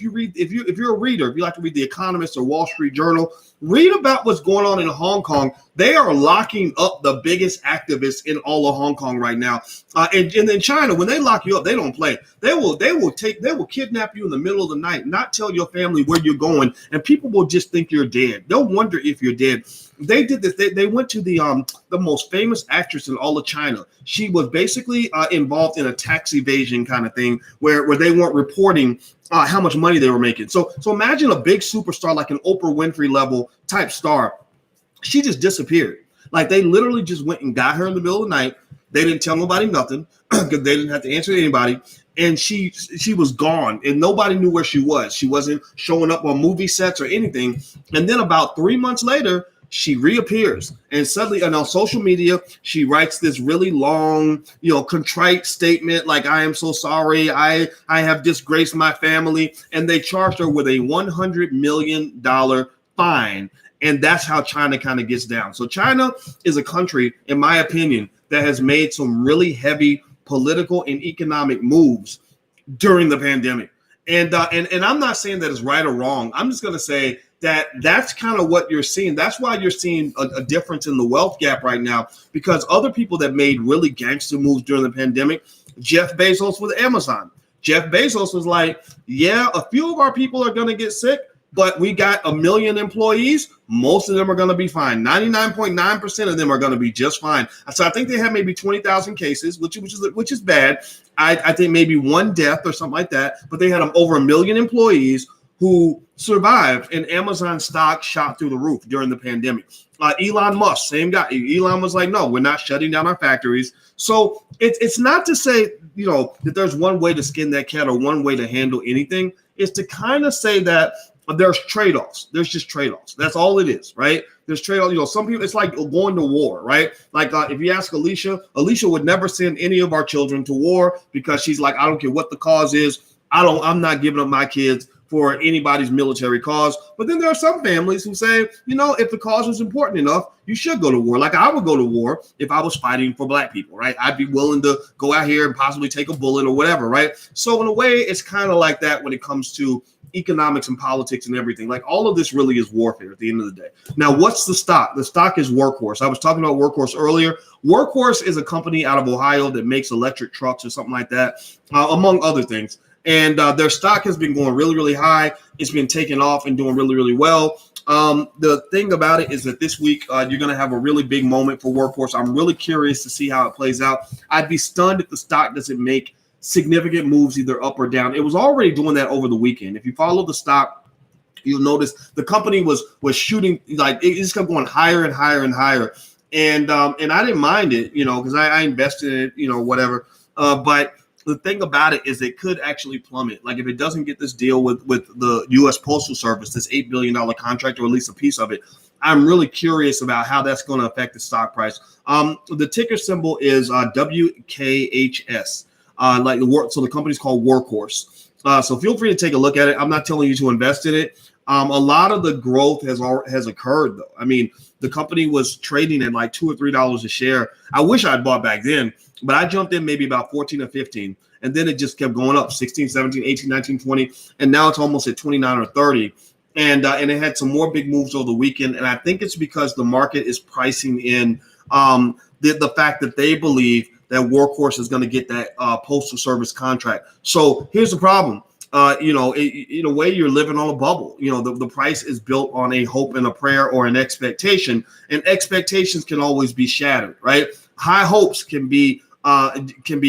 you're a reader, if you like to read The Economist or Wall Street Journal, read about what's going on in Hong Kong. They are locking up the biggest activists in all of Hong Kong right now. And in China, when they lock you up, they don't play. They will kidnap you in the middle of the night, not tell your family where you're going, and people will just think you're dead. They'll wonder if you're dead. They did this. They went to the most famous actress in all of China. She was basically involved in a tax evasion kind of thing where they weren't reporting how much money they were making. So imagine a big superstar like an Oprah Winfrey level type star. She just disappeared. Like they literally just went and got her in the middle of the night. They didn't tell nobody nothing because they didn't have to answer to anybody. And she was gone and nobody knew where she was. She wasn't showing up on movie sets or anything. And then about 3 months later, she reappears, and suddenly, and on social media, she writes this really long, contrite statement like, I am so sorry. I have disgraced my family. And they charged her with a $100 million fine. And that's how China kind of gets down. So China is a country, in my opinion, that has made some really heavy political and economic moves during the pandemic. And I'm not saying that it's right or wrong. I'm just going to say that's kind of what you're seeing. That's why you're seeing a difference in the wealth gap right now, because other people that made really gangster moves during the pandemic, Jeff Bezos with Amazon. Jeff Bezos was like, yeah, a few of our people are going to get sick, but we got 1 million employees. Most of them are going to be fine. 99.9% of them are going to be just fine. So I think they have maybe 20,000 cases, which is bad. I think maybe 1 death or something like that. But they had over 1 million employees who survived, and Amazon stock shot through the roof during the pandemic. Elon Musk, same guy. Elon was like, no, we're not shutting down our factories. So it's not to say, that there's one way to skin that cat or one way to handle anything. It's to kind of say that there's trade-offs. There's just trade-offs. That's all it is, right? There's trade-offs. Some people, it's like going to war, right? Like if you ask Alicia would never send any of our children to war because she's like, I don't care what the cause is. I'm not giving up my kids for anybody's military cause. But then there are some families who say, if the cause is important enough, you should go to war. Like I would go to war if I was fighting for Black people, right? I'd be willing to go out here and possibly take a bullet or whatever, right? So in a way, it's kind of like that when it comes to economics and politics and everything. Like all of this really is warfare at the end of the day. Now, what's the stock? The stock is Workhorse. I was talking about Workhorse earlier. Workhorse is a company out of Ohio that makes electric trucks or something like that, among other things. And their stock has been going really, really high. It's been taking off and doing really, really well. The thing about it is that this week you're going to have a really big moment for Workhorse. I'm really curious to see how it plays out. I'd be stunned if the stock doesn't make significant moves either up or down. It was already doing that over the weekend. If you follow the stock, you'll notice the company was shooting, like it just kept going higher and higher and higher. And I didn't mind it, because I invested in it, whatever. But the thing about it is it could actually plummet. Like if it doesn't get this deal with the U.S. Postal Service, this $8 billion contract, or at least a piece of it, I'm really curious about how that's going to affect the stock price. The ticker symbol is WKHS. So the company's called Workhorse. So feel free to take a look at it. I'm not telling you to invest in it. A lot of the growth has occurred though. I mean, the company was trading at like $2 or $3 a share. I wish I'd bought back then, but I jumped in maybe about 14 or 15, and then it just kept going up 16, 17, 18, 19, 20, and now it's almost at 29 or 30. And it had some more big moves over the weekend, and I think it's because the market is pricing in the fact that they believe that Workhorse is going to get that Postal Service contract. So here's the problem. In a way, you're living on a bubble. The price is built on a hope and a prayer or an expectation, and expectations can always be shattered, right? High hopes can be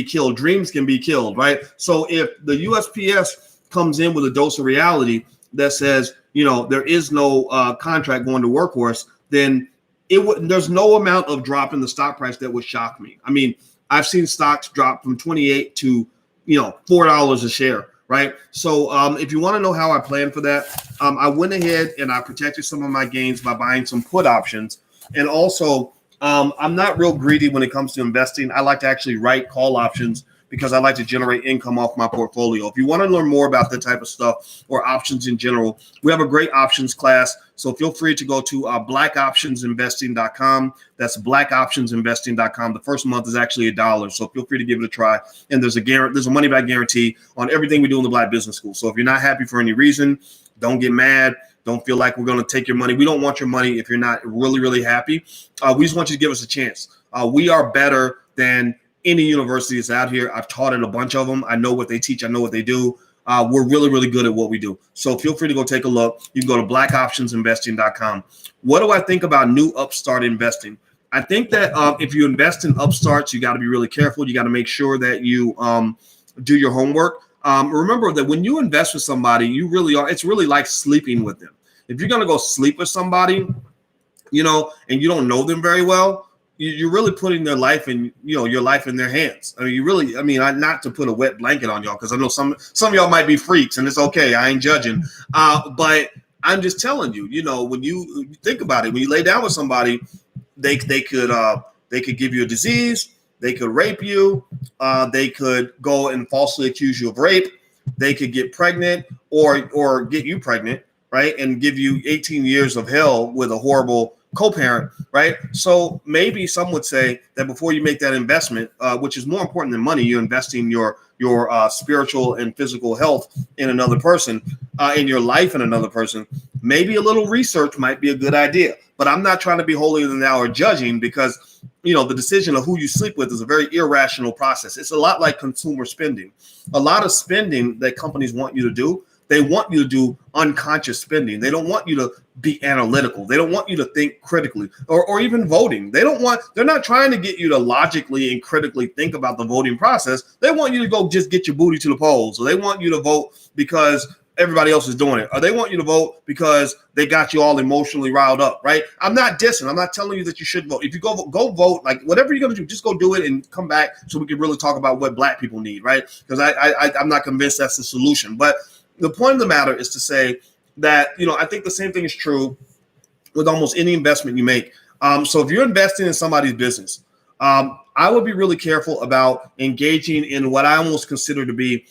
killed. Dreams can be killed, right? So if the USPS comes in with a dose of reality that says, there is no contract going to Workhorse, then there's no amount of drop in the stock price that would shock me. I mean, I've seen stocks drop from 28 to, $4 a share. Right. So if you want to know how I plan for that, I went ahead and I protected some of my gains by buying some put options. And also, I'm not real greedy when it comes to investing. I like to actually write call options because I like to generate income off my portfolio. If you want to learn more about that type of stuff or options in general, we have a great options class. So feel free to go to blackoptionsinvesting.com. That's blackoptionsinvesting.com. The first month is actually $1. So feel free to give it a try. And there's a money back guarantee on everything we do in the Black Business School. So if you're not happy for any reason, don't get mad. Don't feel like we're going to take your money. We don't want your money if you're not really, really happy. We just want you to give us a chance. We are better than any university that's out here. I've taught at a bunch of them. I know what they teach. I know what they do. We're really, really good at what we do. So feel free to go take a look. You can go to blackoptionsinvesting.com. What do I think about new upstart investing? I think that if you invest in upstarts, you got to be really careful. You got to make sure that you do your homework. Remember that when you invest with somebody, it's really like sleeping with them. If you're going to go sleep with somebody, and you don't know them very well, you're really putting their life in, your life in their hands. Not to put a wet blanket on y'all, because I know some of y'all might be freaks, and it's okay. I ain't judging. But I'm just telling you, when you think about it, when you lay down with somebody, they could give you a disease. They could rape you. They could go and falsely accuse you of rape. They could get pregnant or get you pregnant, right? And give you 18 years of hell with a horrible co-parent, right? So maybe some would say that before you make that investment, which is more important than money, you're investing your spiritual and physical health in another person, in your life in another person, maybe a little research might be a good idea. But I'm not trying to be holier than thou or judging, because the decision of who you sleep with is a very irrational process. It's a lot like consumer spending. A lot of spending that companies want you to do, they want you to do unconscious spending. They don't want you to be analytical. They don't want you to think critically, or even voting. They're not trying to get you to logically and critically think about the voting process. They want you to go just get your booty to the polls. So they want you to vote because everybody else is doing it, or they want you to vote because they got you all emotionally riled up, right? I'm not dissing. I'm not telling you that you should vote. If you go vote, like whatever you're going to do, just go do it and come back so we can really talk about what Black people need, right? Because I'm not convinced that's the solution. But the point of the matter is to say that, I think the same thing is true with almost any investment you make. So if you're investing in somebody's business, I would be really careful about engaging in what I almost consider to be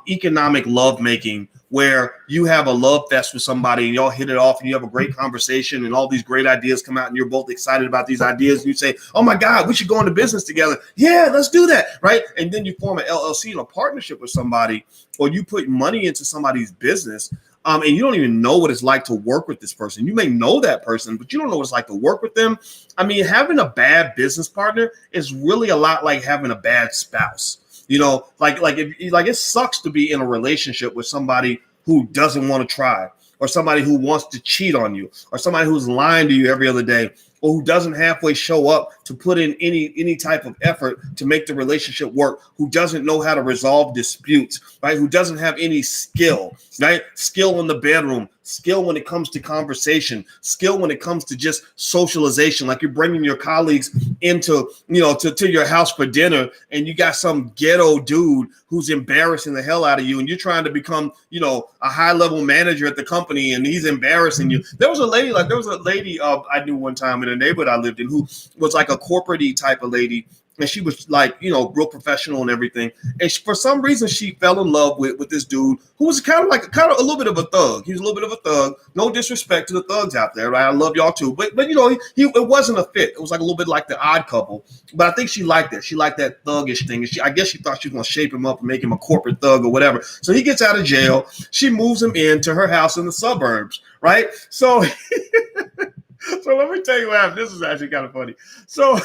economic lovemaking where you have a love fest with somebody and y'all hit it off and you have a great conversation and all these great ideas come out and you're both excited about these ideas and you say, oh my God, we should go into business together. Yeah, let's do that, right? And then you form an LLC and a partnership with somebody, or you put money into somebody's business, and you don't even know what it's like to work with this person. You may know that person, but you don't know what it's like to work with them. I mean, having a bad business partner is really a lot like having a bad spouse. You know, like it sucks to be in a relationship with somebody who doesn't want to try, or somebody who wants to cheat on you, or somebody who's lying to you every other day, or who doesn't halfway show up to put in any type of effort to make the relationship work, who doesn't know how to resolve disputes, right? Who doesn't have any skill, right? Skill in the bedroom, skill when it comes to conversation, skill when it comes to just socialization. Like you're bringing your colleagues into, to your house for dinner, and you got some ghetto dude who's embarrassing the hell out of you, and you're trying to become, a high level manager at the company, and he's embarrassing you. There was a lady I knew one time in a neighborhood I lived in who was like a corporate-y type of lady. And she was like, real professional and everything. And for some reason, she fell in love with this dude who was kind of a little bit of a thug. He was a little bit of a thug. No disrespect to the thugs out there, right? I love y'all too. But it wasn't a fit. It was like a little bit like The Odd Couple. But I think she liked it. She liked that thuggish thing. And I guess she thought she was going to shape him up and make him a corporate thug or whatever. So he gets out of jail. She moves him into her house in the suburbs, right? So, so let me tell you what happened. This is actually kind of funny. So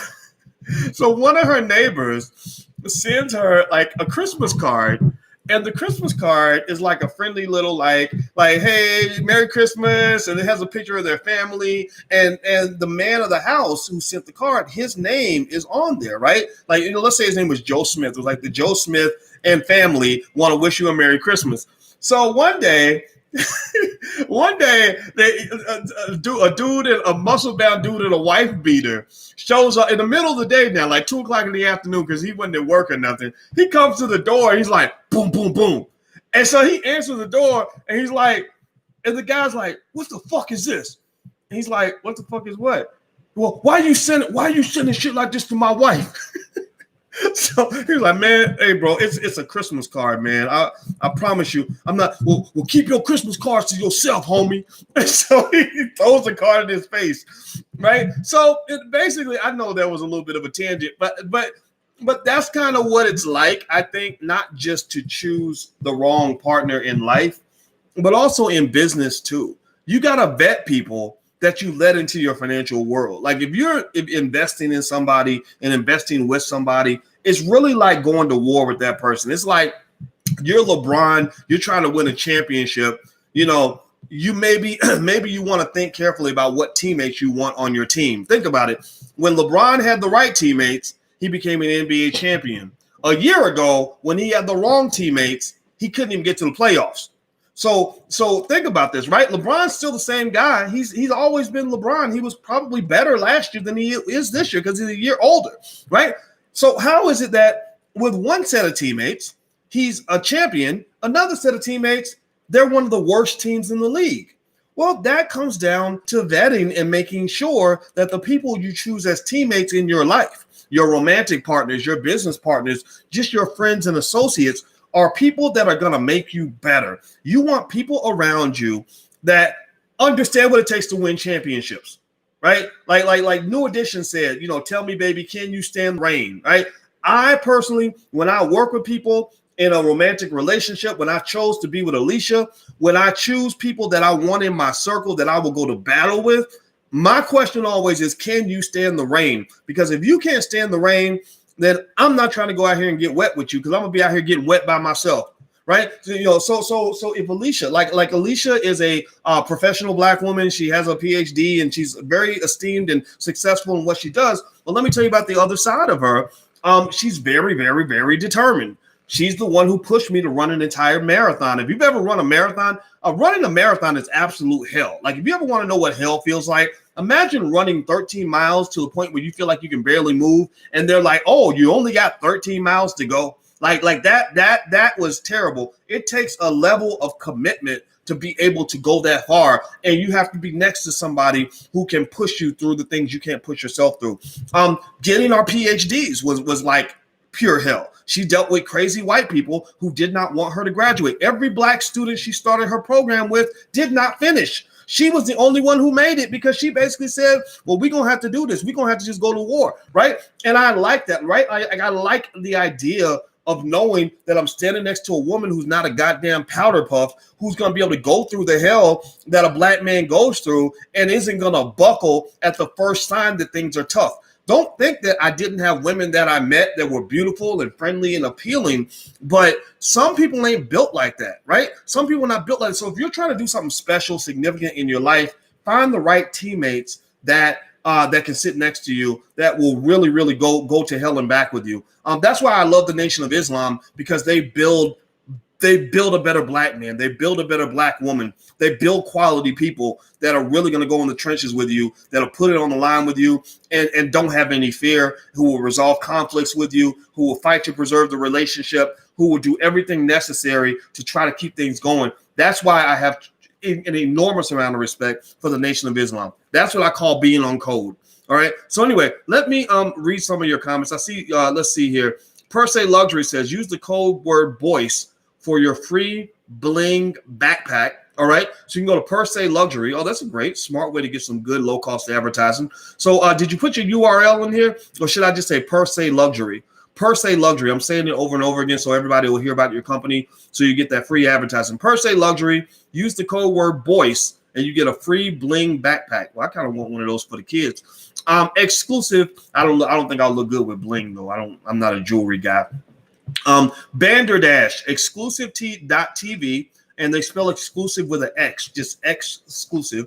one of her neighbors sends her like a Christmas card, and the Christmas card is like a friendly little like, hey, Merry Christmas, and it has a picture of their family, and the man of the house who sent the card, his name is on there, right? Like, let's say his name was Joe Smith. It was like the Joe Smith and family want to wish you a Merry Christmas. So one day, a dude, and a muscle-bound dude and a wife beater shows up in the middle of the day now, like 2:00 in the afternoon, because he wasn't at work or nothing. He comes to the door. He's like, boom, boom, boom. And so he answers the door, and he's like, and the guy's like, what the fuck is this? And he's like, what the fuck is what? Well, why are you sending shit like this to my wife? So he was like, man, hey, bro, it's a Christmas card, man. I promise you, I'm not. Well, keep your Christmas cards to yourself, homie. And so he throws the card in his face, right? So basically, I know that was a little bit of a tangent, but that's kind of what it's like. I think not just to choose the wrong partner in life, but also in business too. You gotta vet people that you let into your financial world. Like if you're investing in somebody and investing with somebody, it's really like going to war with that person. It's like you're LeBron, you're trying to win a championship. You maybe you want to think carefully about what teammates you want on your team. Think about it. When LeBron had the right teammates, he became an NBA champion. A year ago, when he had the wrong teammates, he couldn't even get to the playoffs. So think about this, right? LeBron's still the same guy. He's always been LeBron. He was probably better last year than he is this year because he's a year older, right? So how is it that with one set of teammates, he's a champion, another set of teammates, they're one of the worst teams in the league? Well, that comes down to vetting and making sure that the people you choose as teammates in your life, your romantic partners, your business partners, just your friends and associates, are people that are going to make you better. You want people around you that understand what it takes to win championships, right? Like New Edition said, tell me, baby, can you stand rain, right? I personally, when I work with people in a romantic relationship, when I chose to be with Alicia, when I choose people that I want in my circle that I will go to battle with, my question always is, can you stand the rain? Because if you can't stand the rain, then I'm not trying to go out here and get wet with you, because I'm gonna be out here getting wet by myself, right? So if Alicia, like Alicia is a professional Black woman, she has a PhD and she's very esteemed and successful in what she does. Well, let me tell you about the other side of her. She's very, very, very determined. She's the one who pushed me to run an entire marathon. If you've ever run a marathon, running a marathon is absolute hell. Like if you ever want to know what hell feels like, imagine running 13 miles to the point where you feel like you can barely move, and they're like, "Oh, you only got 13 miles to go." Like that was terrible. It takes a level of commitment to be able to go that far, and you have to be next to somebody who can push you through the things you can't push yourself through. Getting our PhDs was like pure hell. She dealt with crazy white people who did not want her to graduate. Every black student she started her program with did not finish. She was the only one who made it because she basically said, well, we're going to have to do this. We're going to have to just go to war, right? And I like that, right? I like the idea of knowing that I'm standing next to a woman who's not a goddamn powder puff, who's going to be able to go through the hell that a black man goes through and isn't going to buckle at the first sign that things are tough. Don't think that I didn't have women that I met that were beautiful and friendly and appealing, but some people ain't built like that, right? Some people are not built like that. So if you're trying to do something special, significant in your life, find the right teammates that can sit next to you that will really, really go to hell and back with you. That's why I love the Nation of Islam, because they build a better black man. They build a better black woman. They build quality people that are really going to go in the trenches with you, that'll put it on the line with you and don't have any fear, who will resolve conflicts with you, who will fight to preserve the relationship, who will do everything necessary to try to keep things going. That's why I have an enormous amount of respect for the Nation of Islam. That's what I call being on code. All right. So anyway, let me read some of your comments. I see. Let's see here. Per se Luxury says, use the code word Boyce for your free bling backpack. All right. So you can go to Per se Luxury. Oh, that's a great, smart way to get some good low cost advertising. So did you put your URL in here, or should I just say Per se Luxury? Per se Luxury. I'm saying it over and over again so everybody will hear about your company, so you get that free advertising. Per se Luxury. Use the code word Boyce and you get a free bling backpack. Well, I kind of want one of those for the kids. Exclusive. I don't think I'll look good with bling though. I'm not a jewelry guy. Banderdash exclusive.tv, and they spell exclusive with an X, just X exclusive,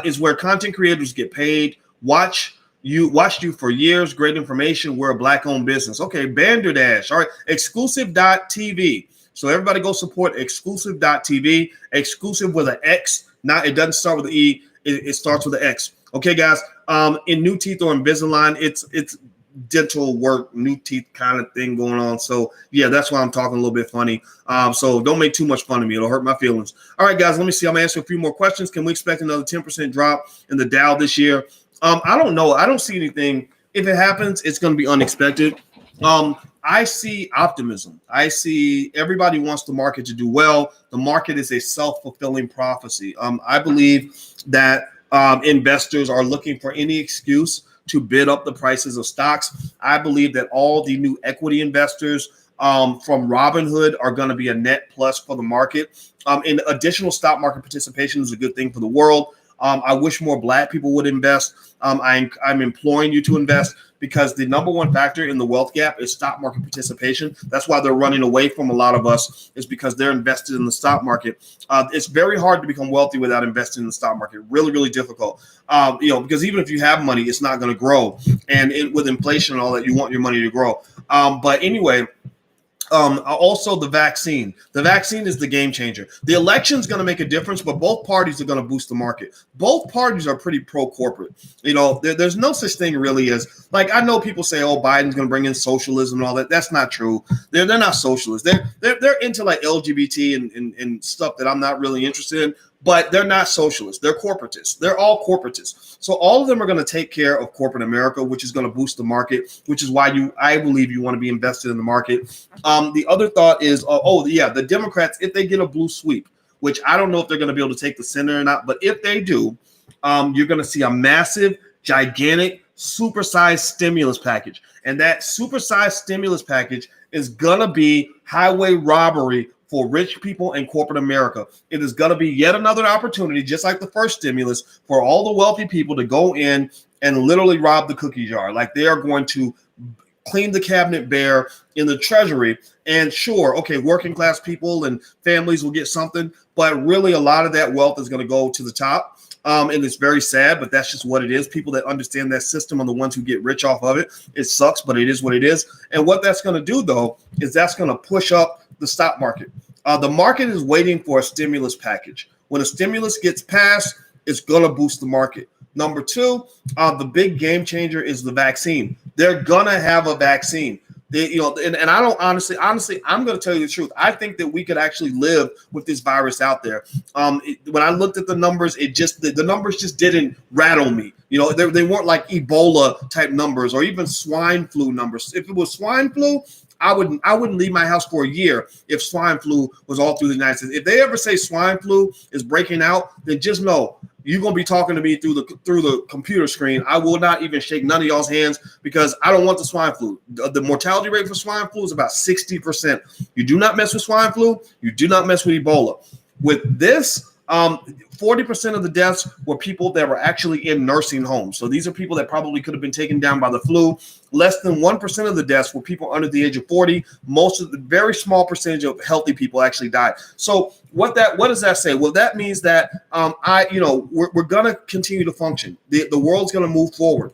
is where content creators get paid. Watched you for years. Great information. We're a black-owned business. Okay, Banderdash. All right, exclusive.tv. So everybody go support exclusive.tv. Exclusive with an X. Not, it doesn't start with an E. It starts with an X. Okay, guys. In New Teeth or Invisalign, it's dental work, new teeth kind of thing going on. So yeah, that's why I'm talking a little bit funny. So don't make too much fun of me. It'll hurt my feelings. All right, guys, let me see. I'm gonna answer a few more questions. Can we expect another 10% drop in the Dow this year? I don't know. I don't see anything. If it happens, it's going to be unexpected. I see optimism. I see everybody wants the market to do well. The market is a self-fulfilling prophecy. I believe that investors are looking for any excuse to bid up the prices of stocks. I believe that all the new equity investors from Robinhood are going to be a net plus for the market. And additional stock market participation is a good thing for the world. I wish more black people would invest. I'm imploring you to invest, because the number one factor in the wealth gap is stock market participation. That's why they're running away from a lot of us, is because they're invested in the stock market. It's very hard to become wealthy without investing in the stock market. Really, really difficult. Because even if you have money, it's not going to grow. And with inflation and all that, you want your money to grow. But anyway, also the vaccine. The vaccine is the game changer. The election is going to make a difference, but both parties are going to boost the market. Both parties are pretty pro-corporate. There's no such thing really as, like, I know people say, oh, Biden's going to bring in socialism and all that. That's not true. They're not socialists. They're into like LGBT and stuff that I'm not really interested in. But they're not socialists. They're corporatists. They're all corporatists. So all of them are going to take care of corporate America, which is going to boost the market, which is why I believe you want to be invested in the market. The other thought is, the Democrats, if they get a blue sweep, which I don't know if they're going to be able to take the Senate or not, but if they do, you're going to see a massive, gigantic, supersized stimulus package. And that supersized stimulus package is going to be highway robbery for rich people and corporate America. It is going to be yet another opportunity, just like the first stimulus, for all the wealthy people to go in and literally rob the cookie jar. Like, they are going to clean the cabinet bare in the Treasury. And sure, okay, working class people and families will get something, but really a lot of that wealth is going to go to the top. And it's very sad, but that's just what it is. People that understand that system are the ones who get rich off of it. It sucks, but it is what it is. And what that's going to do, though, is that's going to push up the stock market. The market is waiting for a stimulus package. When a stimulus gets passed, it's going to boost the market. Number two, the big game changer is the vaccine. They're going to have a vaccine. And I don't honestly, I'm going to tell you the truth. I think that we could actually live with this virus out there. When I looked at the numbers, the numbers just didn't rattle me. They weren't like Ebola type numbers or even swine flu numbers. If it was swine flu, I wouldn't leave my house for a year if swine flu was all through the United States. If they ever say swine flu is breaking out, then just know you're gonna be talking to me through the computer screen. I will not even shake none of y'all's hands because I don't want the swine flu. The mortality rate for swine flu is about 60%. You do not mess with swine flu. You do not mess with Ebola. With this, 40% of the deaths were people that were actually in nursing homes. So these are people that probably could have been taken down by the flu. Less than 1% of the deaths were people under the age of 40. Most of the very small percentage of healthy people actually died. So what does that say? Well, that means that we're going to continue to function. The world's going to move forward.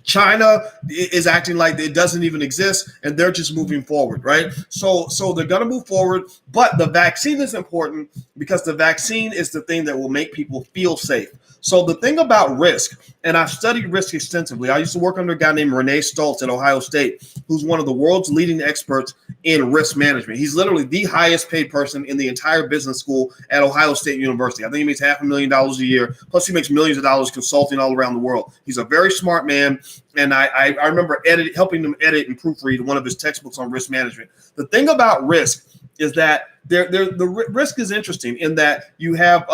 China is acting like it doesn't even exist, and they're just moving forward, right? So they're going to move forward, but the vaccine is important because the vaccine is the thing that will make people feel safe. So the thing about risk, and I've studied risk extensively. I used to work under a guy named Renee Stoltz at Ohio State, who's one of the world's leading experts in risk management. He's literally the highest paid person in the entire business school at Ohio State University. I think he makes $500,000 a year, plus he makes millions of dollars consulting all around the world. He's a very smart man, and I remember helping him edit and proofread one of his textbooks on risk management. The thing about risk is that the risk is interesting in that you have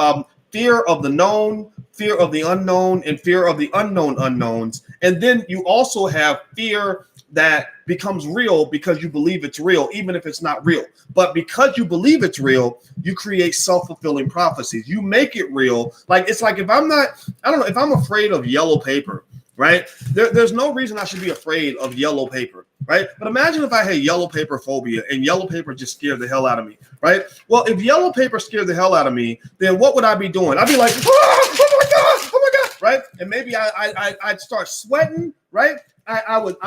fear of the known, fear of the unknown, and fear of the unknown unknowns. And then you also have fear that becomes real because you believe it's real, even if it's not real. But because you believe it's real, you create self-fulfilling prophecies. You make it real. It's like if I'm afraid of yellow paper, right? There's no reason I should be afraid of yellow paper, right? But imagine if I had yellow paper phobia and yellow paper just scared the hell out of me, right? Well, if yellow paper scared the hell out of me, then what would I be doing? I'd be like, oh my God, right? And maybe I'd start sweating, right? I would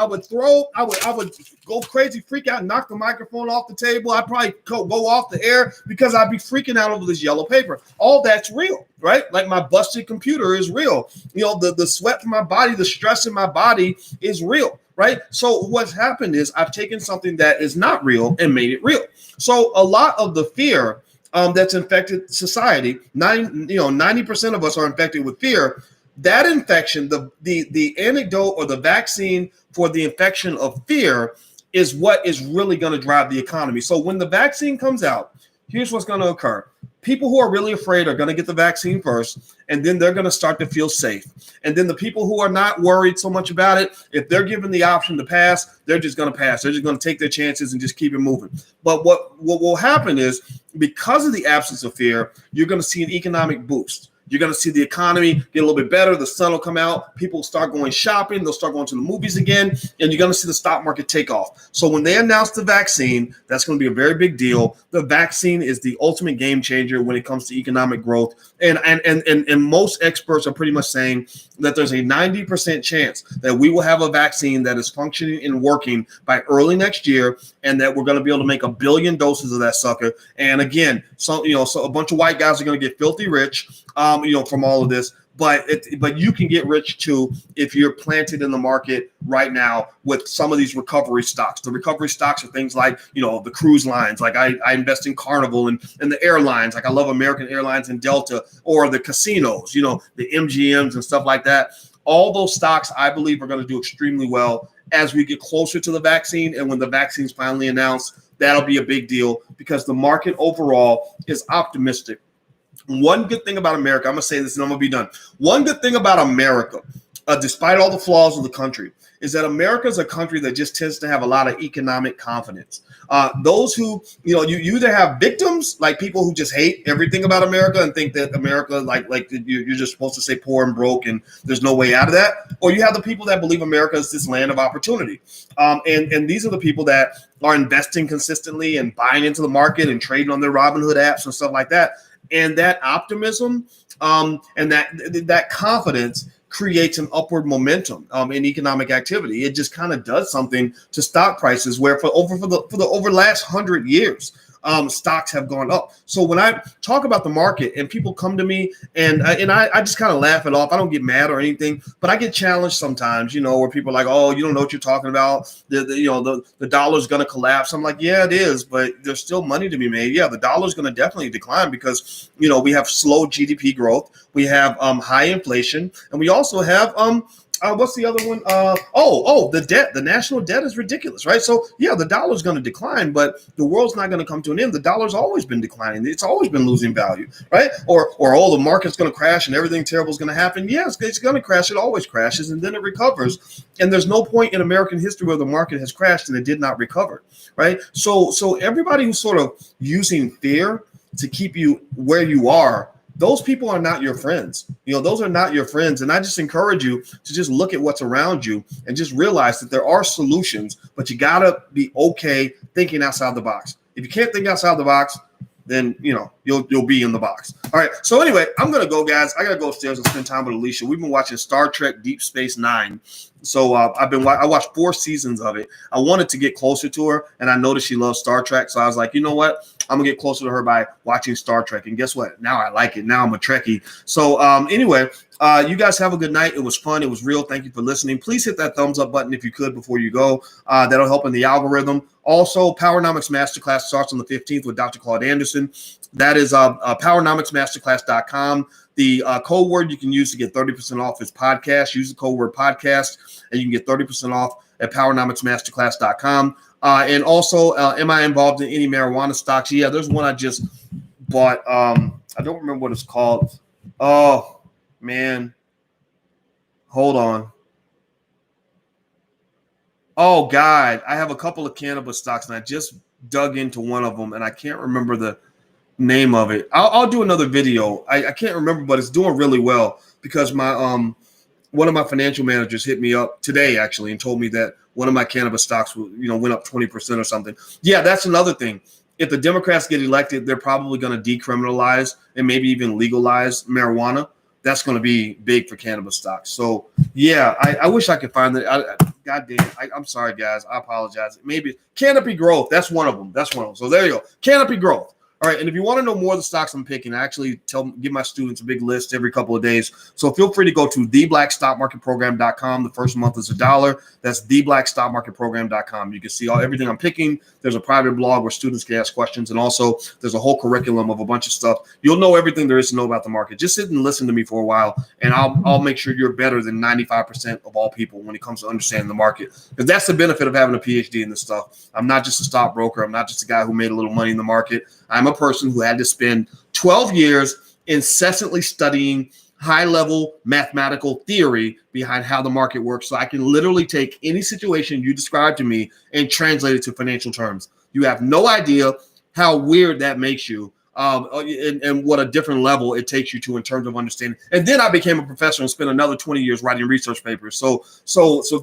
go crazy, freak out, knock the microphone off the table. I'd probably go off the air because I'd be freaking out over this yellow paper. All that's real, right? Like my busted computer is real. The sweat from my body, the stress in my body is real, right? So what's happened is I've taken something that is not real and made it real. So a lot of the fear that's infected society, 90% of us are infected with fear. That infection, the antidote or the vaccine for the infection of fear is what is really going to drive the economy. So when the vaccine comes out, here's what's going to occur. People who are really afraid are going to get the vaccine first, and then they're going to start to feel safe. And then the people who are not worried so much about it, if they're given the option to pass, they're just going to pass. They're just going to take their chances and just keep it moving. But what will happen is because of the absence of fear, you're going to see an economic boost. You're going to see the economy get a little bit better. The sun will come out. People will start going shopping. They'll start going to the movies again. And you're going to see the stock market take off. So when they announce the vaccine, that's going to be a very big deal. The vaccine is the ultimate game changer when it comes to economic growth. And most experts are pretty much saying that there's a 90% chance that we will have a vaccine that is functioning and working by early next year, and that we're going to be able to make 1 billion doses of that sucker. And again, so a bunch of white guys are going to get filthy rich. From all of this, but you can get rich too if you're planted in the market right now with some of these recovery stocks. The recovery stocks are things like, the cruise lines. Like I invest in Carnival and the airlines. Like I love American Airlines and Delta, or the casinos, the MGMs and stuff like that. All those stocks, I believe, are going to do extremely well as we get closer to the vaccine. And when the vaccine's finally announced, that'll be a big deal because the market overall is optimistic. One good thing about America, I'm going to say this and I'm going to be done. One good thing about America, despite all the flaws of the country, is that America is a country that just tends to have a lot of economic confidence. Those who, you either have victims, like people who just hate everything about America and think that America, like you're just supposed to say poor and broke and there's no way out of that. Or you have the people that believe America is this land of opportunity. And these are the people that are investing consistently and buying into the market and trading on their Robinhood apps and stuff like that. And that optimism and that confidence creates an upward momentum in economic activity. It just kind of does something to stock prices where for the last 100 years, stocks have gone up. So when I talk about the market and people come to me and I just kind of laugh it off. I don't get mad or anything, but I get challenged sometimes, where people are like, oh, you don't know what you're talking about. The dollar's going to collapse. I'm like, yeah, it is, but there's still money to be made. Yeah, the dollar's going to definitely decline because, we have slow GDP growth. We have high inflation, and we also have What's the other one? The debt. The national debt is ridiculous, right? So yeah, the dollar's going to decline, but the world's not going to come to an end. The dollar's always been declining. It's always been losing value, right? Or the market's going to crash and everything terrible is going to happen. Yes, it's going to crash. It always crashes and then it recovers. And there's no point in American history where the market has crashed and it did not recover, right? So everybody who's sort of using fear to keep you where you are, those people are not your friends. Those are not your friends. And I just encourage you to just look at what's around you and just realize that there are solutions, but you got to be okay thinking outside the box. If you can't think outside the box, then, you'll be in the box. All right. So anyway, I'm going to go, guys. I got to go upstairs and spend time with Alicia. We've been watching Star Trek Deep Space Nine. So I watched 4 seasons of it. I wanted to get closer to her, and I noticed she loves Star Trek. So I was like, you know what? I'm gonna get closer to her by watching Star Trek. And guess what? Now I like it. Now I'm a Trekkie. So anyway, you guys have a good night. It was fun. It was real. Thank you for listening. Please hit that thumbs up button if you could before you go. That'll help in the algorithm. Also, Powernomics Masterclass starts on the 15th with Dr. Claude Anderson. That is powernomicsmasterclass.com. The code word you can use to get 30% off is podcast. Use the code word podcast, and you can get 30% off at powernomicsmasterclass.com. And also, am I involved in any marijuana stocks? Yeah, there's one I just bought. I don't remember what it's called. Oh, man. Hold on. Oh, God. I have a couple of cannabis stocks, and I just dug into one of them, and I can't remember the name of it. I'll do another video. I can't remember, but it's doing really well because my one of my financial managers hit me up today actually and told me that one of my cannabis stocks went up 20% or something. Yeah, that's another thing. If the Democrats get elected, they're probably going to decriminalize and maybe even legalize marijuana. That's going to be big for cannabis stocks. So yeah, I wish I could find that. God damn, I'm sorry guys. I apologize. Maybe Canopy Growth. That's one of them. So there you go. Canopy Growth. All right, and if you want to know more of the stocks I'm picking, I actually give my students a big list every couple of days. So feel free to go to theblackstockmarketprogram.com. The first month is $1. That's theblackstockmarketprogram.com. You can see everything I'm picking. There's a private blog where students can ask questions, and also there's a whole curriculum of a bunch of stuff. You'll know everything there is to know about the market. Just sit and listen to me for a while, and I'll make sure you're better than 95% of all people when it comes to understanding the market. Because that's the benefit of having a PhD in this stuff. I'm not just a stockbroker. I'm not just a guy who made a little money in the market. I'm a person who had to spend 12 years incessantly studying high-level mathematical theory behind how the market works. So I can literally take any situation you describe to me and translate it to financial terms. You have no idea how weird that makes you and what a different level it takes you to in terms of understanding. And then I became a professor and spent another 20 years writing research papers. So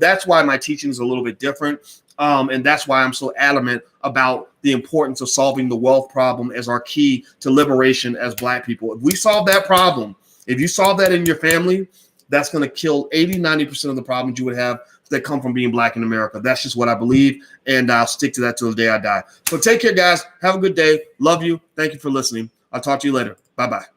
that's why my teaching is a little bit different. And that's why I'm so adamant about the importance of solving the wealth problem as our key to liberation as Black people. If we solve that problem, if you solve that in your family, that's going to kill 80-90% of the problems you would have that come from being Black in America. That's just what I believe, and I'll stick to that till the day I die. So take care, guys. Have a good day. Love you. Thank you for listening. I'll talk to you later. Bye-bye.